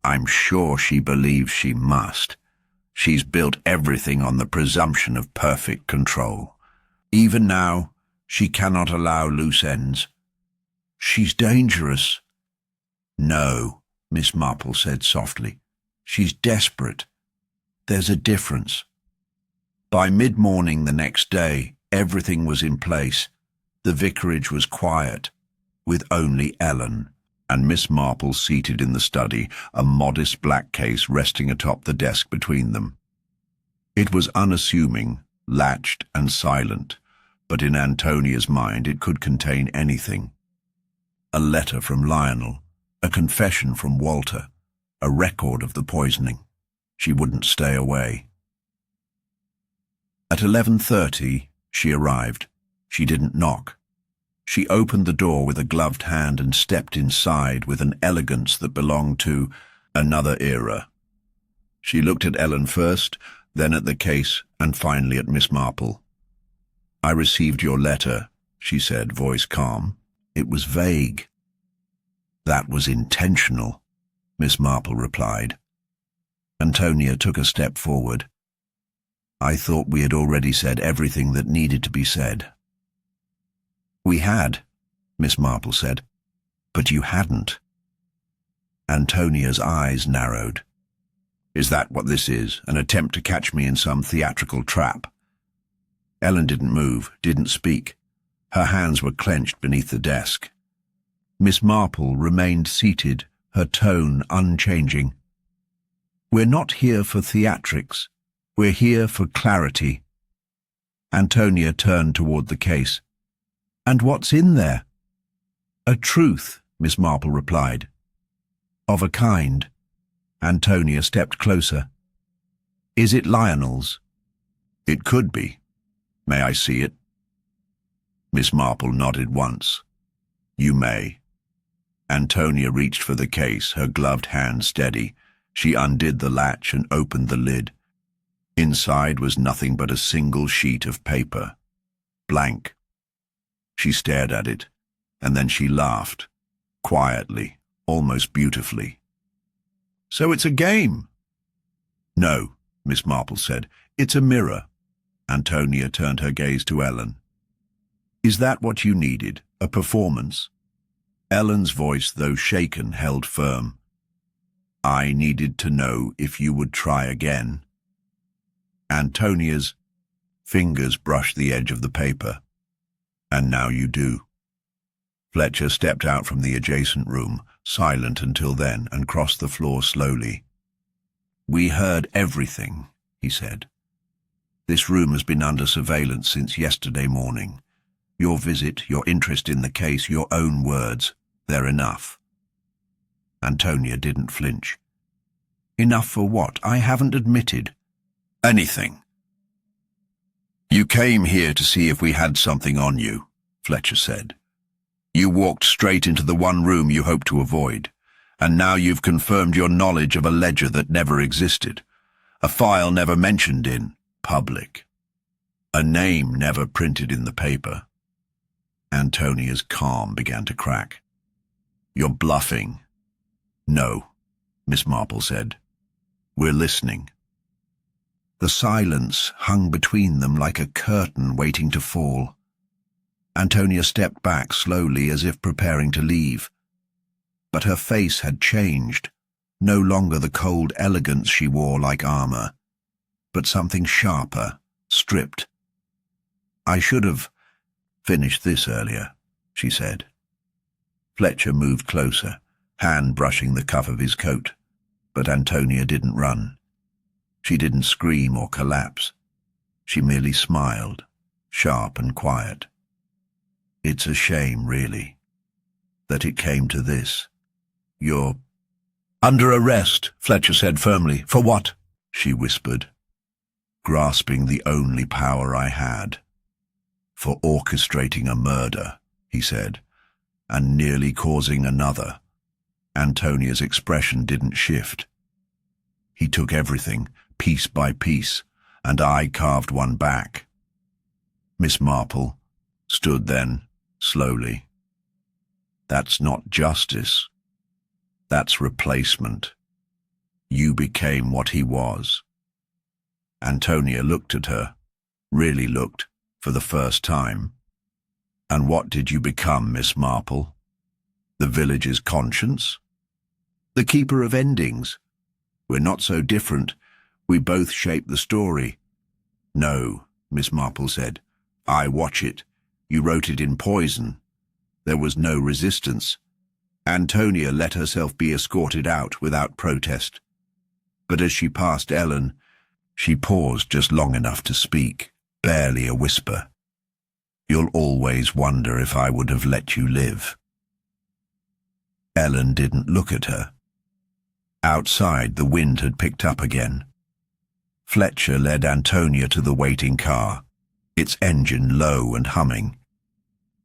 "I'm sure she believes she must. She's built everything on the presumption of perfect control. Even now, she cannot allow loose ends. She's dangerous." "No," Miss Marple said softly. "She's desperate. There's a difference." By mid-morning the next day, everything was in place. The vicarage was quiet, with only Ellen and Miss Marple seated in the study, a modest black case resting atop the desk between them. It was unassuming, latched and silent, but in Antonia's mind it could contain anything. A letter from Lionel, a confession from Walter, a record of the poisoning. She wouldn't stay away. At 11:30, she arrived. She didn't knock. She opened the door with a gloved hand and stepped inside with an elegance that belonged to another era. She looked at Ellen first, then at the case, and finally at Miss Marple. "I received your letter," she said, voice calm. "It was vague." "That was intentional," Miss Marple replied. Antonia took a step forward. "I thought we had already said everything that needed to be said." "We had," Miss Marple said, "but you hadn't." Antonia's eyes narrowed. "Is that what this is, an attempt to catch me in some theatrical trap?" Ellen didn't move, didn't speak. Her hands were clenched beneath the desk. Miss Marple remained seated, her tone unchanging. "We're not here for theatrics. We're here for clarity." Antonia turned toward the case. "And what's in there?" "A truth," Miss Marple replied. "Of a kind." Antonia stepped closer. "Is it Lionel's?" "It could be. May I see it?" Miss Marple nodded once. "You may." Antonia reached for the case, her gloved hand steady. She undid the latch and opened the lid. Inside was nothing but a single sheet of paper. Blank. She stared at it, and then she laughed, quietly, almost beautifully. "So it's a game?" "No," Miss Marple said. "It's a mirror." Antonia turned her gaze to Ellen. "Is that what you needed, a performance?" Ellen's voice, though shaken, held firm. "I needed to know if you would try again." Antonia's fingers brushed the edge of the paper. "And now you do." Fletcher stepped out from the adjacent room, silent until then, and crossed the floor slowly. "We heard everything," he said. "This room has been under surveillance since yesterday morning. Your visit, your interest in the case, your own words, they're enough." Antonia didn't flinch. "Enough for what? I haven't admitted." "Anything." "You came here to see if we had something on you," Fletcher said. "You walked straight into the one room you hoped to avoid, and now you've confirmed your knowledge of a ledger that never existed, a file never mentioned in public, a name never printed in the paper." Antonia's calm began to crack. "You're bluffing." "No," Miss Marple said. "We're listening." The silence hung between them like a curtain waiting to fall. Antonia stepped back slowly as if preparing to leave. But her face had changed, no longer the cold elegance she wore like armor, but something sharper, stripped. "I should have finished this earlier," she said. Fletcher moved closer, hand brushing the cuff of his coat, but Antonia didn't run. She didn't scream or collapse. She merely smiled, sharp and quiet. It's a shame, really, that it came to this. You're under arrest, Fletcher said firmly. For what? She whispered, grasping the only power I had. For orchestrating a murder, he said, and nearly causing another. Antonia's expression didn't shift. He took everything, piece by piece, and I carved one back. Miss Marple stood then, slowly. That's not justice. That's replacement. You became what he was. Antonia looked at her, really looked, for the first time. And what did you become, Miss Marple? The village's conscience? The keeper of endings? We're not so different. We both shape the story. No, Miss Marple said. I watch it. You wrote it in poison. There was no resistance. Antonia let herself be escorted out without protest. But as she passed Ellen, she paused just long enough to speak, barely a whisper. You'll always wonder if I would have let you live. Ellen didn't look at her. Outside, the wind had picked up again. Fletcher led Antonia to the waiting car, its engine low and humming.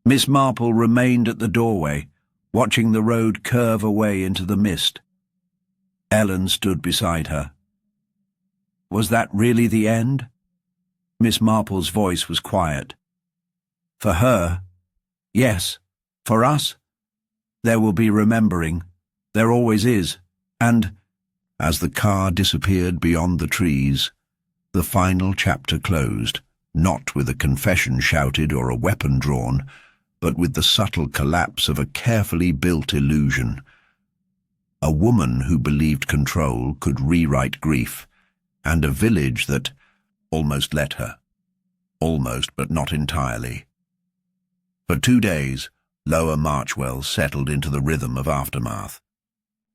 Miss Marple remained at the doorway, watching the road curve away into the mist. Ellen stood beside her. Was that really the end? Miss Marple's voice was quiet. For her, yes. For us, there will be remembering. There always is. And, as the car disappeared beyond the trees, the final chapter closed, not with a confession shouted or a weapon drawn, but with the subtle collapse of a carefully built illusion. A woman who believed control could rewrite grief, and a village that almost let her. Almost, but not entirely. For 2 days, Lower Marchwell settled into the rhythm of aftermath.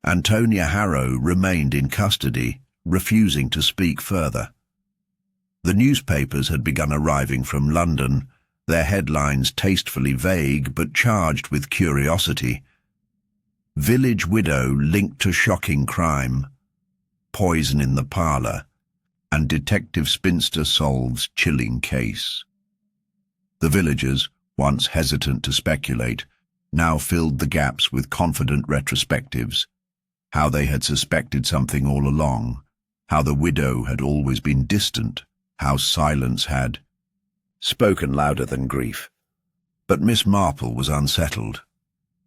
Antonia Harrow remained in custody, refusing to speak further. The newspapers had begun arriving from London, their headlines tastefully vague but charged with curiosity. Village widow linked to shocking crime, poison in the parlour, and detective spinster solves chilling case. The villagers, once hesitant to speculate, now filled the gaps with confident retrospectives. How they had suspected something all along, how the widow had always been distant, how silence had spoken louder than grief. But Miss Marple was unsettled.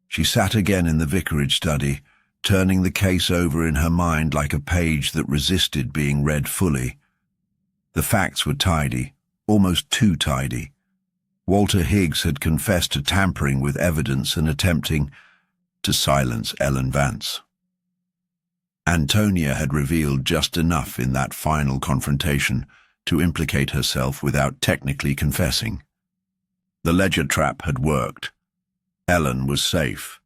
She sat again in the vicarage study, turning the case over in her mind like a page that resisted being read fully. The facts were tidy, almost too tidy. Walter Higgs had confessed to tampering with evidence and attempting to silence Ellen Vance. Antonia had revealed just enough in that final confrontation to implicate herself without technically confessing. The ledger trap had worked. Ellen was safe,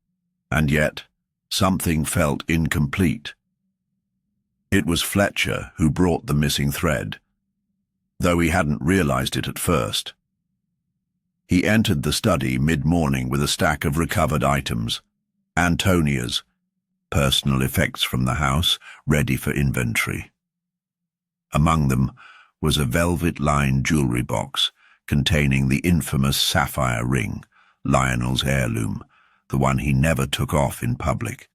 and yet something felt incomplete. It was Fletcher who brought the missing thread, though he hadn't realized it at first. He entered the study mid-morning with a stack of recovered items, Antonia's, personal effects from the house, ready for inventory. Among them was a velvet-lined jewellery box containing the infamous sapphire ring, Lionel's heirloom, the one he never took off in public.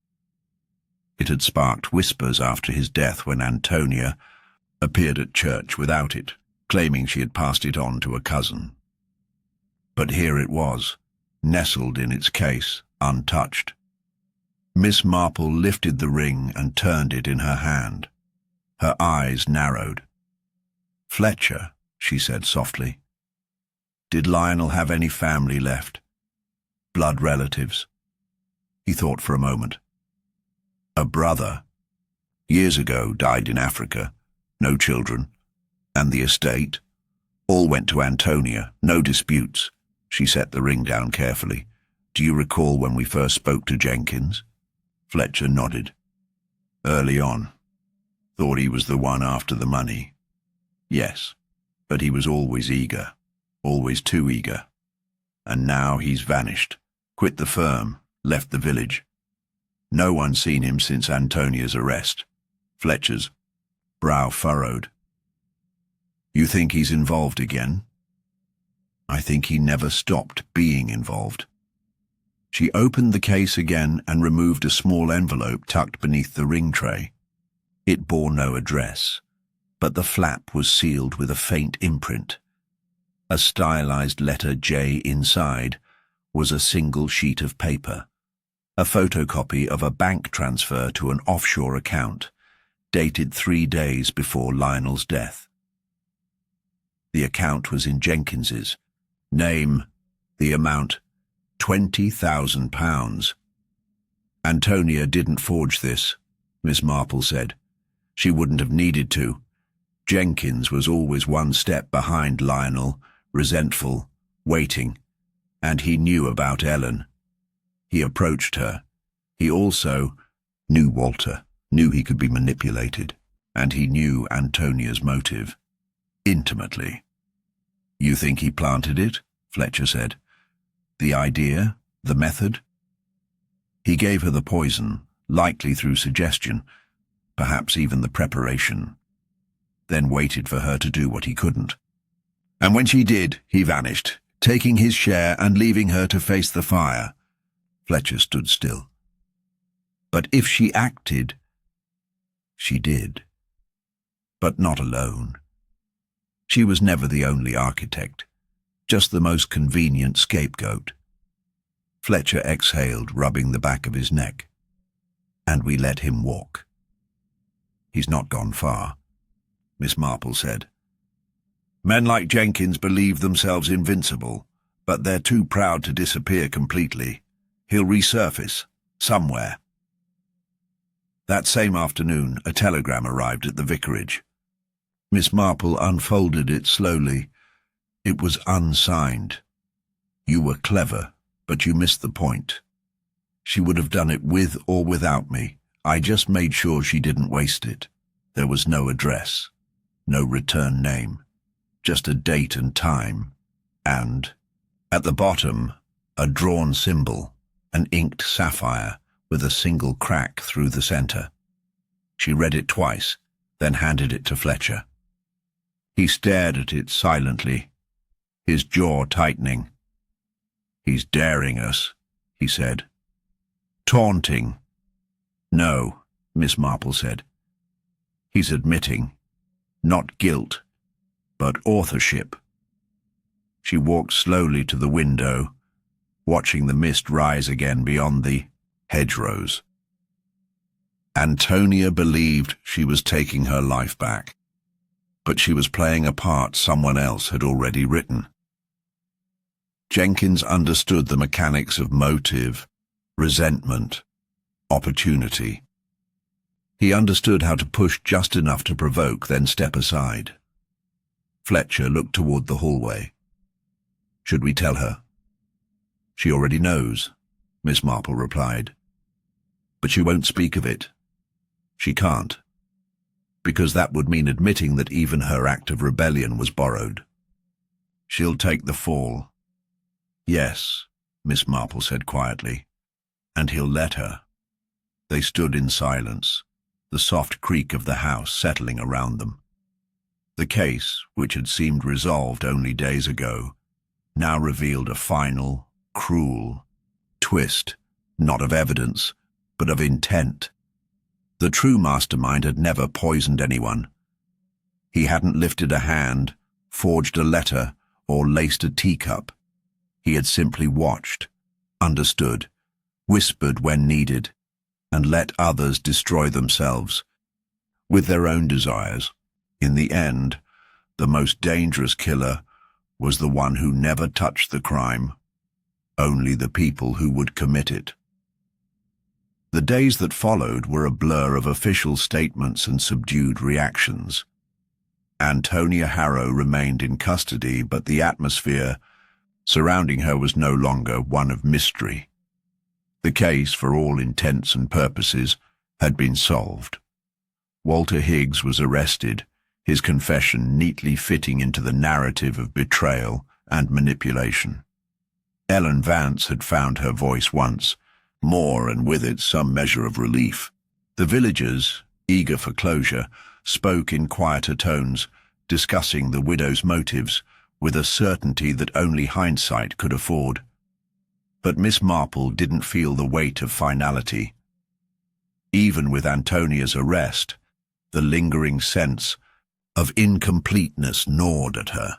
It had sparked whispers after his death when Antonia appeared at church without it, claiming she had passed it on to a cousin. But here it was, nestled in its case, untouched. Miss Marple lifted the ring and turned it in her hand. Her eyes narrowed. "Fletcher," she said softly. "Did Lionel have any family left? Blood relatives?" He thought for a moment. "A brother. Years ago died in Africa. No children. And the estate? All went to Antonia. No disputes." She set the ring down carefully. "Do you recall when we first spoke to Jenkins?" Fletcher nodded. "Early on. Thought he was the one after the money. Yes, but he was always eager, always too eager. And now he's vanished, quit the firm, left the village. No one's seen him since Antonia's arrest. Fletcher's brow furrowed. You think he's involved again? I think he never stopped being involved. She opened the case again and removed a small envelope tucked beneath the ring tray. It bore no address, but the flap was sealed with a faint imprint. A stylized letter J inside was a single sheet of paper, a photocopy of a bank transfer to an offshore account, dated 3 days before Lionel's death. The account was in Jenkins's. Name, the amount, £20,000. Antonia didn't forge this, Miss Marple said. She wouldn't have needed to. Jenkins was always one step behind Lionel, resentful, waiting, and he knew about Ellen. He approached her. He also knew Walter, knew he could be manipulated, and he knew Antonia's motive. Intimately. You think he planted it? Fletcher said. The idea? The method? He gave her the poison, likely through suggestion, perhaps even the preparation, then waited for her to do what he couldn't. And when she did, he vanished, taking his share and leaving her to face the fire. Fletcher stood still. But if she acted, she did. But not alone. She was never the only architect, just the most convenient scapegoat. Fletcher exhaled, rubbing the back of his neck. And we let him walk. He's not gone far, Miss Marple said. Men like Jenkins believe themselves invincible, but they're too proud to disappear completely. He'll resurface, somewhere. That same afternoon, a telegram arrived at the vicarage. Miss Marple unfolded it slowly. It was unsigned. You were clever, but you missed the point. She would have done it with or without me. I just made sure she didn't waste it. There was no address, no return name, just a date and time, and, at the bottom, a drawn symbol, an inked sapphire with a single crack through the center. She read it twice, then handed it to Fletcher. He stared at it silently, his jaw tightening. He's daring us, he said. Taunting. No, Miss Marple said. He's admitting, not guilt, but authorship. She walked slowly to the window, watching the mist rise again beyond the hedgerows. Antonia believed she was taking her life back, but she was playing a part someone else had already written. Jenkins understood the mechanics of motive, resentment, opportunity. He understood how to push just enough to provoke, then step aside. Fletcher looked toward the hallway. Should we tell her? She already knows, Miss Marple replied. But she won't speak of it. She can't, because that would mean admitting that even her act of rebellion was borrowed. She'll take the fall. Yes, Miss Marple said quietly, and he'll let her. They stood in silence, the soft creak of the house settling around them. The case, which had seemed resolved only days ago, now revealed a final, cruel twist, not of evidence, but of intent. The true mastermind had never poisoned anyone. He hadn't lifted a hand, forged a letter, or laced a teacup. He had simply watched, understood, whispered when needed, and let others destroy themselves, with their own desires. In the end, the most dangerous killer was the one who never touched the crime, only the people who would commit it. The days that followed were a blur of official statements and subdued reactions. Antonia Harrow remained in custody, but the atmosphere surrounding her was no longer one of mystery. The case, for all intents and purposes, had been solved. Walter Higgs was arrested, his confession neatly fitting into the narrative of betrayal and manipulation. Ellen Vance had found her voice once, more and with it some measure of relief. The villagers, eager for closure, spoke in quieter tones, discussing the widow's motives with a certainty that only hindsight could afford. But Miss Marple didn't feel the weight of finality. Even with Antonia's arrest, the lingering sense of incompleteness gnawed at her.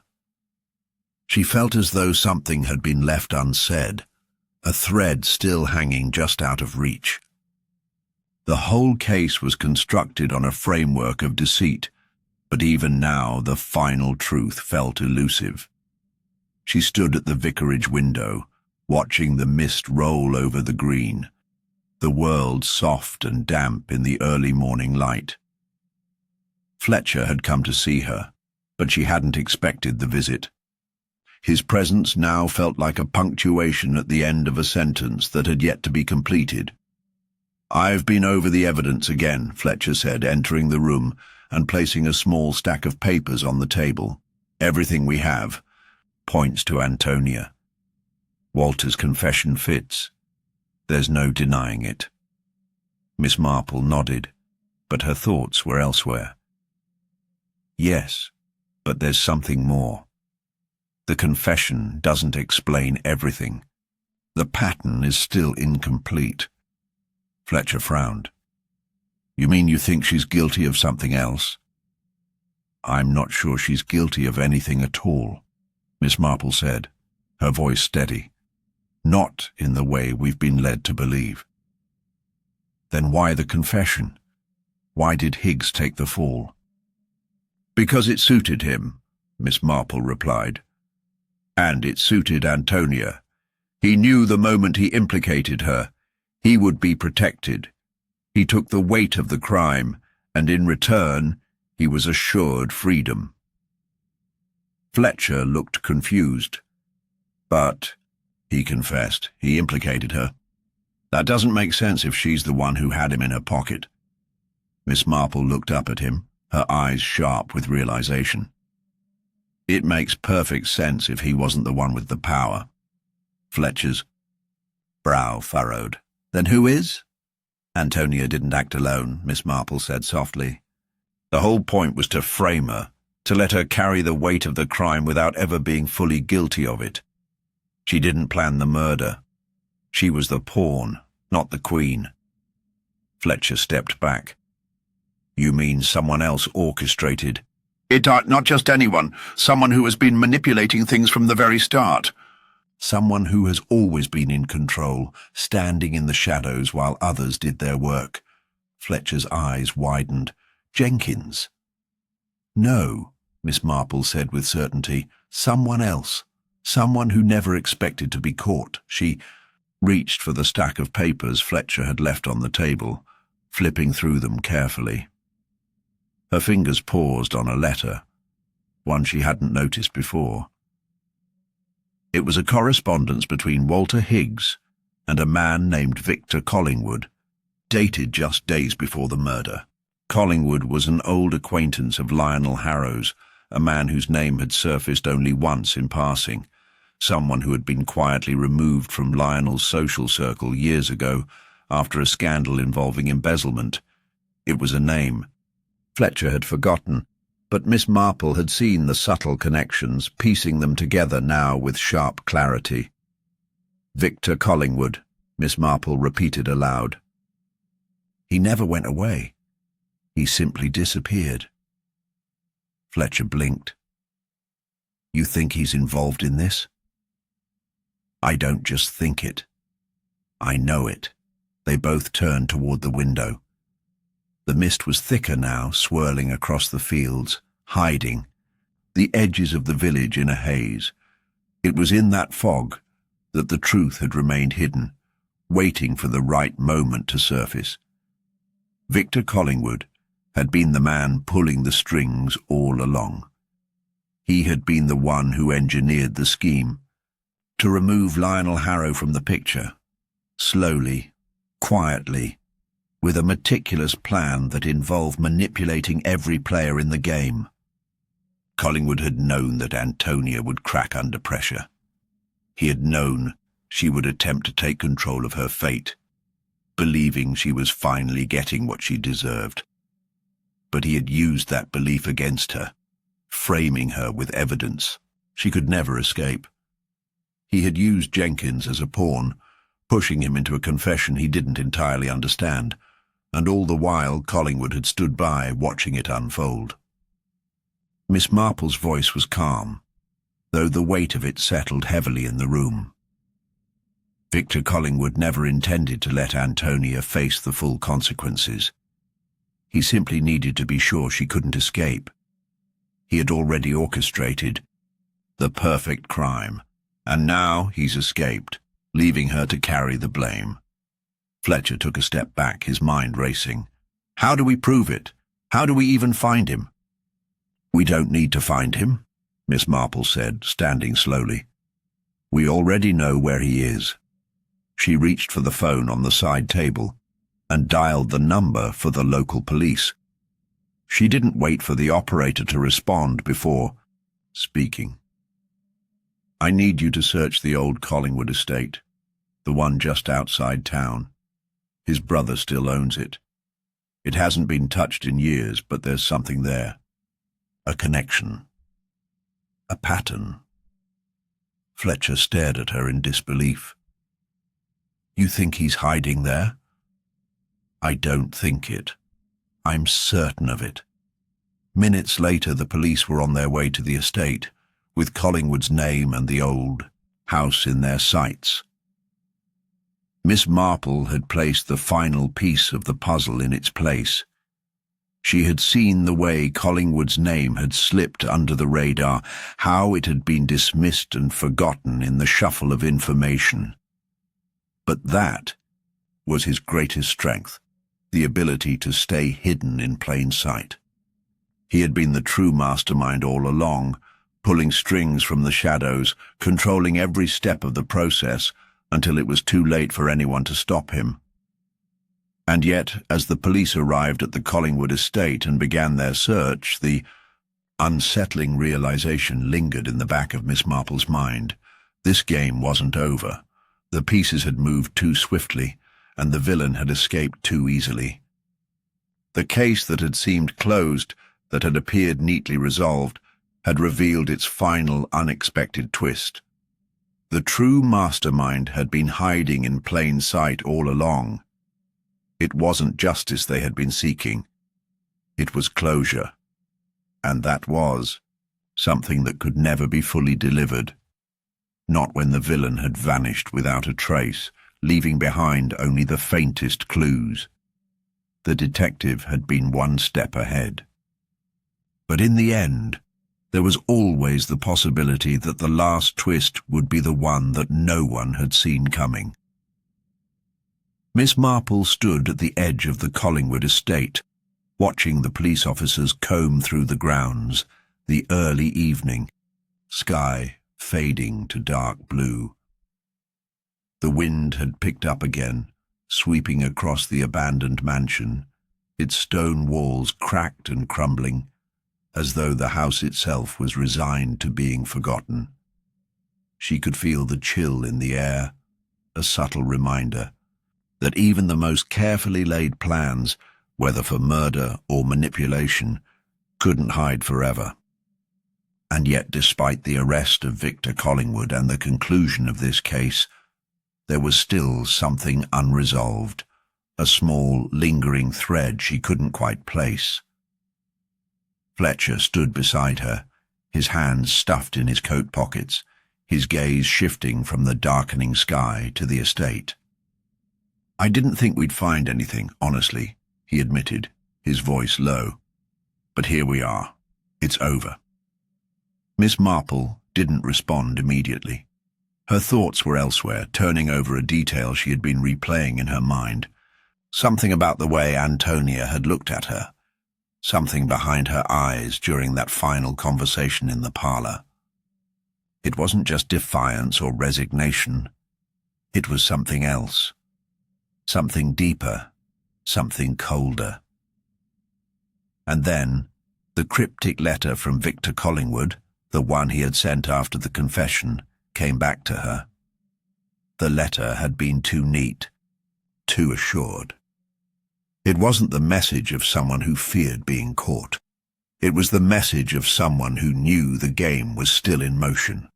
She felt as though something had been left unsaid, a thread still hanging just out of reach. The whole case was constructed on a framework of deceit, but even now the final truth felt elusive. She stood at the vicarage window, watching the mist roll over the green, the world soft and damp in the early morning light. Fletcher had come to see her, but she hadn't expected the visit. His presence now felt like a punctuation at the end of a sentence that had yet to be completed. "I've been over the evidence again," Fletcher said, entering the room and placing a small stack of papers on the table. "Everything we have points to Antonia. Walter's confession fits. There's no denying it." Miss Marple nodded, but her thoughts were elsewhere. "Yes, but there's something more. The confession doesn't explain everything. The pattern is still incomplete." Fletcher frowned. "You mean you think she's guilty of something else?" "I'm not sure she's guilty of anything at all," Miss Marple said, her voice steady. "Not in the way we've been led to believe." "Then why the confession? Why did Higgs take the fall?" "Because it suited him," Miss Marple replied. "And it suited Antonia. He knew the moment he implicated her, he would be protected. He took the weight of the crime, and in return, he was assured freedom." Fletcher looked confused. "But," he confessed, "he implicated her. That doesn't make sense if she's the one who had him in her pocket." Miss Marple looked up at him, her eyes sharp with realization. "It makes perfect sense if he wasn't the one with the power." Fletcher's brow furrowed. "Then who is?" "Antonia didn't act alone," Miss Marple said softly. "The whole point was to frame her, to let her carry the weight of the crime without ever being fully guilty of it. She didn't plan the murder. She was the pawn, not the queen." Fletcher stepped back. "You mean someone else orchestrated?" Not just anyone. Someone who has been manipulating things from the very start. Someone who has always been in control, standing in the shadows while others did their work." Fletcher's eyes widened. "Jenkins?" "No," Miss Marple said with certainty. "Someone else. Someone who never expected to be caught." She reached for the stack of papers Fletcher had left on the table, flipping through them carefully. Her fingers paused on a letter, one she hadn't noticed before. It was a correspondence between Walter Higgs and a man named Victor Collingwood, dated just days before the murder. Collingwood was an old acquaintance of Lionel Harrow's, a man whose name had surfaced only once in passing, someone who had been quietly removed from Lionel's social circle years ago after a scandal involving embezzlement. It was a name Fletcher had forgotten, but Miss Marple had seen the subtle connections, piecing them together now with sharp clarity. "Victor Collingwood," Miss Marple repeated aloud. "He never went away. He simply disappeared." Fletcher blinked. "You think he's involved in this?" "I don't just think it. I know it." They both turned toward the window. The mist was thicker now, swirling across the fields, hiding the edges of the village in a haze. It was in that fog that the truth had remained hidden, waiting for the right moment to surface. Victor Collingwood had been the man pulling the strings all along. He had been the one who engineered the scheme to remove Lionel Harrow from the picture, slowly, quietly, with a meticulous plan that involved manipulating every player in the game. Collingwood had known that Antonia would crack under pressure. He had known she would attempt to take control of her fate, believing she was finally getting what she deserved. But he had used that belief against her, framing her with evidence she could never escape. He had used Jenkins as a pawn, pushing him into a confession he didn't entirely understand, and all the while Collingwood had stood by, watching it unfold. Miss Marple's voice was calm, though the weight of it settled heavily in the room. Victor Collingwood never intended to let Antonia face the full consequences. He simply needed to be sure she couldn't escape. He had already orchestrated the perfect crime, and now he's escaped, leaving her to carry the blame. Fletcher took a step back, his mind racing. How do we prove it? How do we even find him? We don't need to find him, Miss Marple said, standing slowly. We already know where he is. She reached for the phone on the side table and dialed the number for the local police. She didn't wait for the operator to respond before speaking. I need you to search the old Collingwood estate, the one just outside town. His brother still owns it. It hasn't been touched in years, but there's something there. A connection. A pattern. Fletcher stared at her in disbelief. You think he's hiding there? I don't think it. I'm certain of it. Minutes later, the police were on their way to the estate, with Collingwood's name and the old house in their sights. Miss Marple had placed the final piece of the puzzle in its place. She had seen the way Collingwood's name had slipped under the radar, how it had been dismissed and forgotten in the shuffle of information. But that was his greatest strength, the ability to stay hidden in plain sight. He had been the true mastermind all along, pulling strings from the shadows, controlling every step of the process until it was too late for anyone to stop him. And yet, as the police arrived at the Collingwood estate and began their search, the unsettling realization lingered in the back of Miss Marple's mind. This game wasn't over. The pieces had moved too swiftly, and the villain had escaped too easily. The case that had seemed closed, that had appeared neatly resolved, had revealed its final unexpected twist. The true mastermind had been hiding in plain sight all along. It wasn't justice they had been seeking. It was closure. And that was something that could never be fully delivered. Not when the villain had vanished without a trace, leaving behind only the faintest clues. The detective had been one step ahead. But in the end, there was always the possibility that the last twist would be the one that no one had seen coming. Miss Marple stood at the edge of the Collingwood estate, watching the police officers comb through the grounds, the early evening, sky fading to dark blue. The wind had picked up again, sweeping across the abandoned mansion, its stone walls cracked and crumbling, as though the house itself was resigned to being forgotten. She could feel the chill in the air, a subtle reminder that even the most carefully laid plans, whether for murder or manipulation, couldn't hide forever. And yet, despite the arrest of Victor Collingwood and the conclusion of this case, there was still something unresolved, a small, lingering thread she couldn't quite place. Fletcher stood beside her, his hands stuffed in his coat pockets, his gaze shifting from the darkening sky to the estate. I didn't think we'd find anything, honestly, he admitted, his voice low. But here we are. It's over. Miss Marple didn't respond immediately. Her thoughts were elsewhere, turning over a detail she had been replaying in her mind. Something about the way Antonia had looked at her. Something behind her eyes during that final conversation in the parlor. It wasn't just defiance or resignation. It was something else. Something deeper, something colder. And then, the cryptic letter from Victor Collingwood, the one he had sent after the confession, came back to her. The letter had been too neat, too assured. It wasn't the message of someone who feared being caught. It was the message of someone who knew the game was still in motion.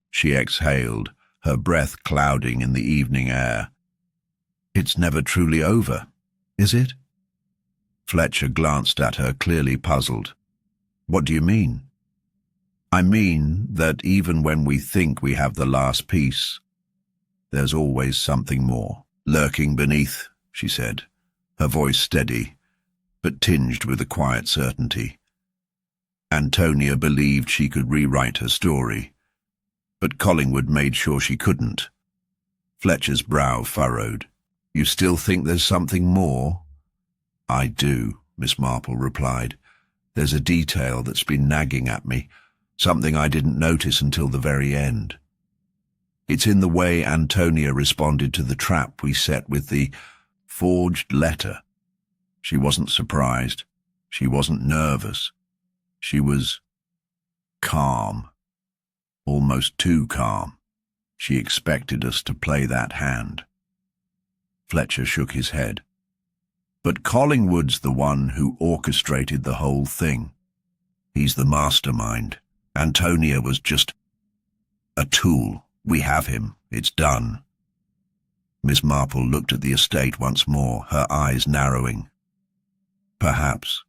She exhaled, her breath clouding in the evening air. "It's never truly over, is it?" Fletcher glanced at her, clearly puzzled. "What do you mean?" "I mean that even when we think we have the last piece, there's always something more lurking beneath," she said, her voice steady, but tinged with a quiet certainty. Antonia believed she could rewrite her story, but Collingwood made sure she couldn't. Fletcher's brow furrowed. "You still think there's something more?" "I do," Miss Marple replied. "There's a detail that's been nagging at me, something I didn't notice until the very end. It's in the way Antonia responded to the trap we set with the forged letter. She wasn't surprised. She wasn't nervous. She was calm, almost too calm. She expected us to play that hand." Fletcher shook his head. "But Collingwood's the one who orchestrated the whole thing. He's the mastermind. Antonia was just a tool. We have him. It's done." Miss Marple looked at the estate once more, her eyes narrowing. "Perhaps.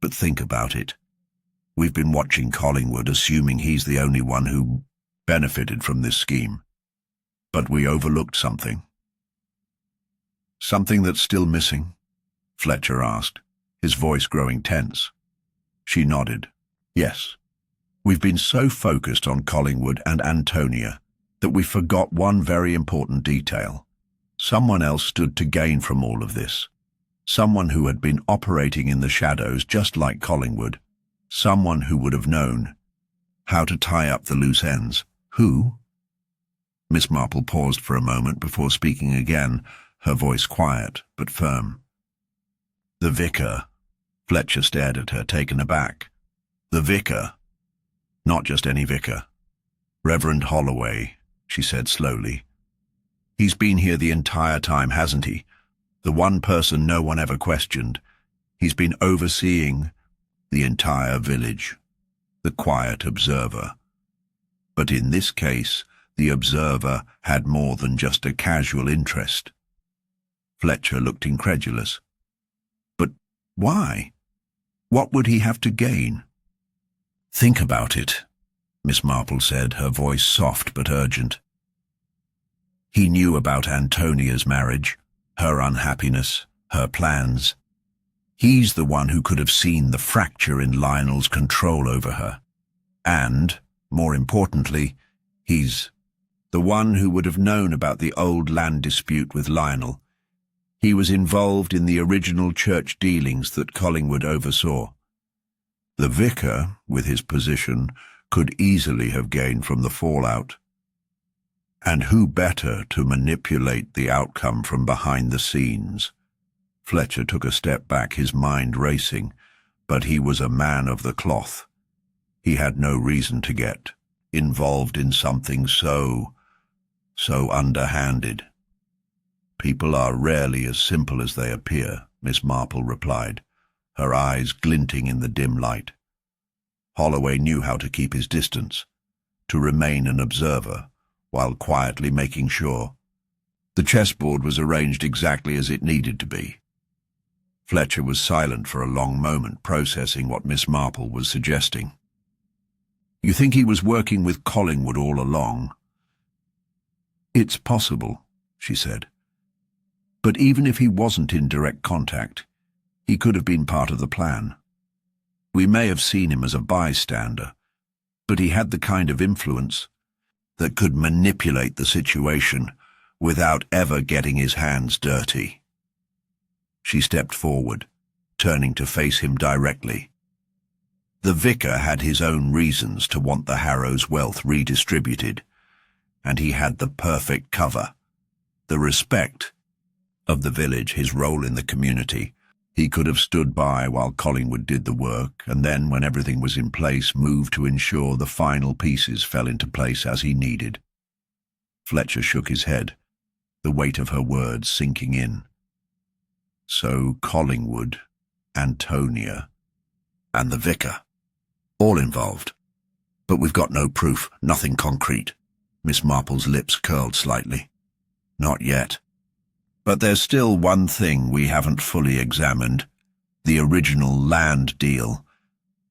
But think about it. We've been watching Collingwood, assuming he's the only one who benefited from this scheme. But we overlooked something." "Something that's still missing?" Fletcher asked, his voice growing tense. She nodded. "Yes. We've been so focused on Collingwood and Antonia that we forgot one very important detail. Someone else stood to gain from all of this. Someone who had been operating in the shadows just like Collingwood. Someone who would have known how to tie up the loose ends. Who?" Miss Marple paused for a moment before speaking again, her voice quiet but firm. "The vicar." Fletcher stared at her, taken aback. "The vicar? Not just any vicar. Reverend Holloway," she said slowly. "He's been here the entire time, hasn't he? The one person no one ever questioned. He's been overseeing the entire village, the quiet observer. But in this case, the observer had more than just a casual interest." Fletcher looked incredulous. "But why? What would he have to gain?" "Think about it," Miss Marple said, her voice soft but urgent. "He knew about Antonia's marriage, her unhappiness, her plans. He's the one who could have seen the fracture in Lionel's control over her. And, more importantly, he's the one who would have known about the old land dispute with Lionel. He was involved in the original church dealings that Collingwood oversaw. The vicar, with his position, could easily have gained from the fallout. And who better to manipulate the outcome from behind the scenes?" Fletcher took a step back, his mind racing, but he was a man of the cloth. He had no reason to get involved in something so underhanded. "People are rarely as simple as they appear," Miss Marple replied, her eyes glinting in the dim light. Holloway knew how to keep his distance, to remain an observer, while quietly making sure the chessboard was arranged exactly as it needed to be. Fletcher was silent for a long moment, processing what Miss Marple was suggesting. "You think he was working with Collingwood all along?" "It's possible," she said. "But even if he wasn't in direct contact, he could have been part of the plan. We may have seen him as a bystander, but he had the kind of influence that could manipulate the situation without ever getting his hands dirty." She stepped forward, turning to face him directly. "The vicar had his own reasons to want the Harrow's wealth redistributed, and he had the perfect cover, the respect of the village, his role in the community. He could have stood by while Collingwood did the work, and then, when everything was in place, moved to ensure the final pieces fell into place as he needed. Fletcher shook his head, the weight of her words sinking in. So Collingwood, Antonia, and the vicar, all involved. But we've got no proof, nothing concrete. Miss Marple's lips curled slightly. Not yet. But there's still one thing we haven't fully examined, the original land deal.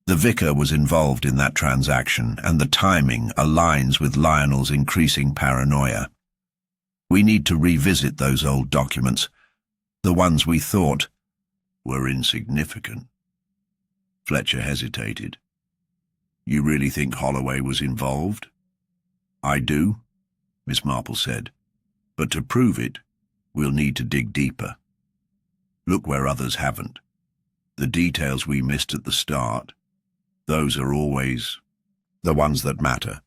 The vicar was involved in that transaction, and the timing aligns with Lionel's increasing paranoia. We need to revisit those old documents, the ones we thought were insignificant. Fletcher hesitated. You really think Holloway was involved? I do, Miss Marple said. But to prove it, we'll need to dig deeper. Look where others haven't. The details we missed at the start, those are always the ones that matter.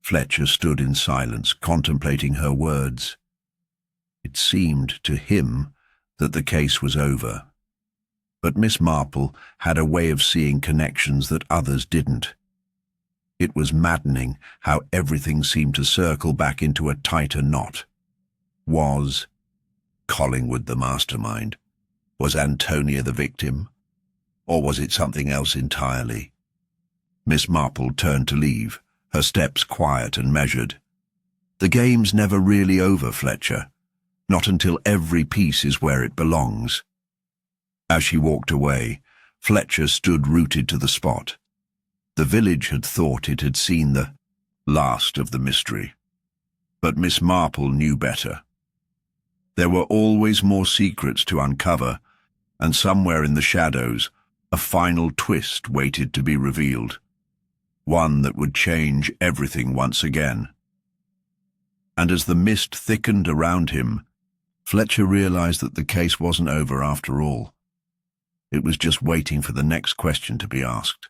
Fletcher stood in silence, contemplating her words. It seemed to him that the case was over. But Miss Marple had a way of seeing connections that others didn't. It was maddening how everything seemed to circle back into a tighter knot. Was Collingwood the mastermind? Was Antonia the victim? Or was it something else entirely? Miss Marple turned to leave, her steps quiet and measured. The game's never really over, Fletcher. Not until every piece is where it belongs. As she walked away, Fletcher stood rooted to the spot. The village had thought it had seen the last of the mystery. But Miss Marple knew better. There were always more secrets to uncover, and somewhere in the shadows, a final twist waited to be revealed. One that would change everything once again. And as the mist thickened around him, Fletcher realized that the case wasn't over after all. It was just waiting for the next question to be asked.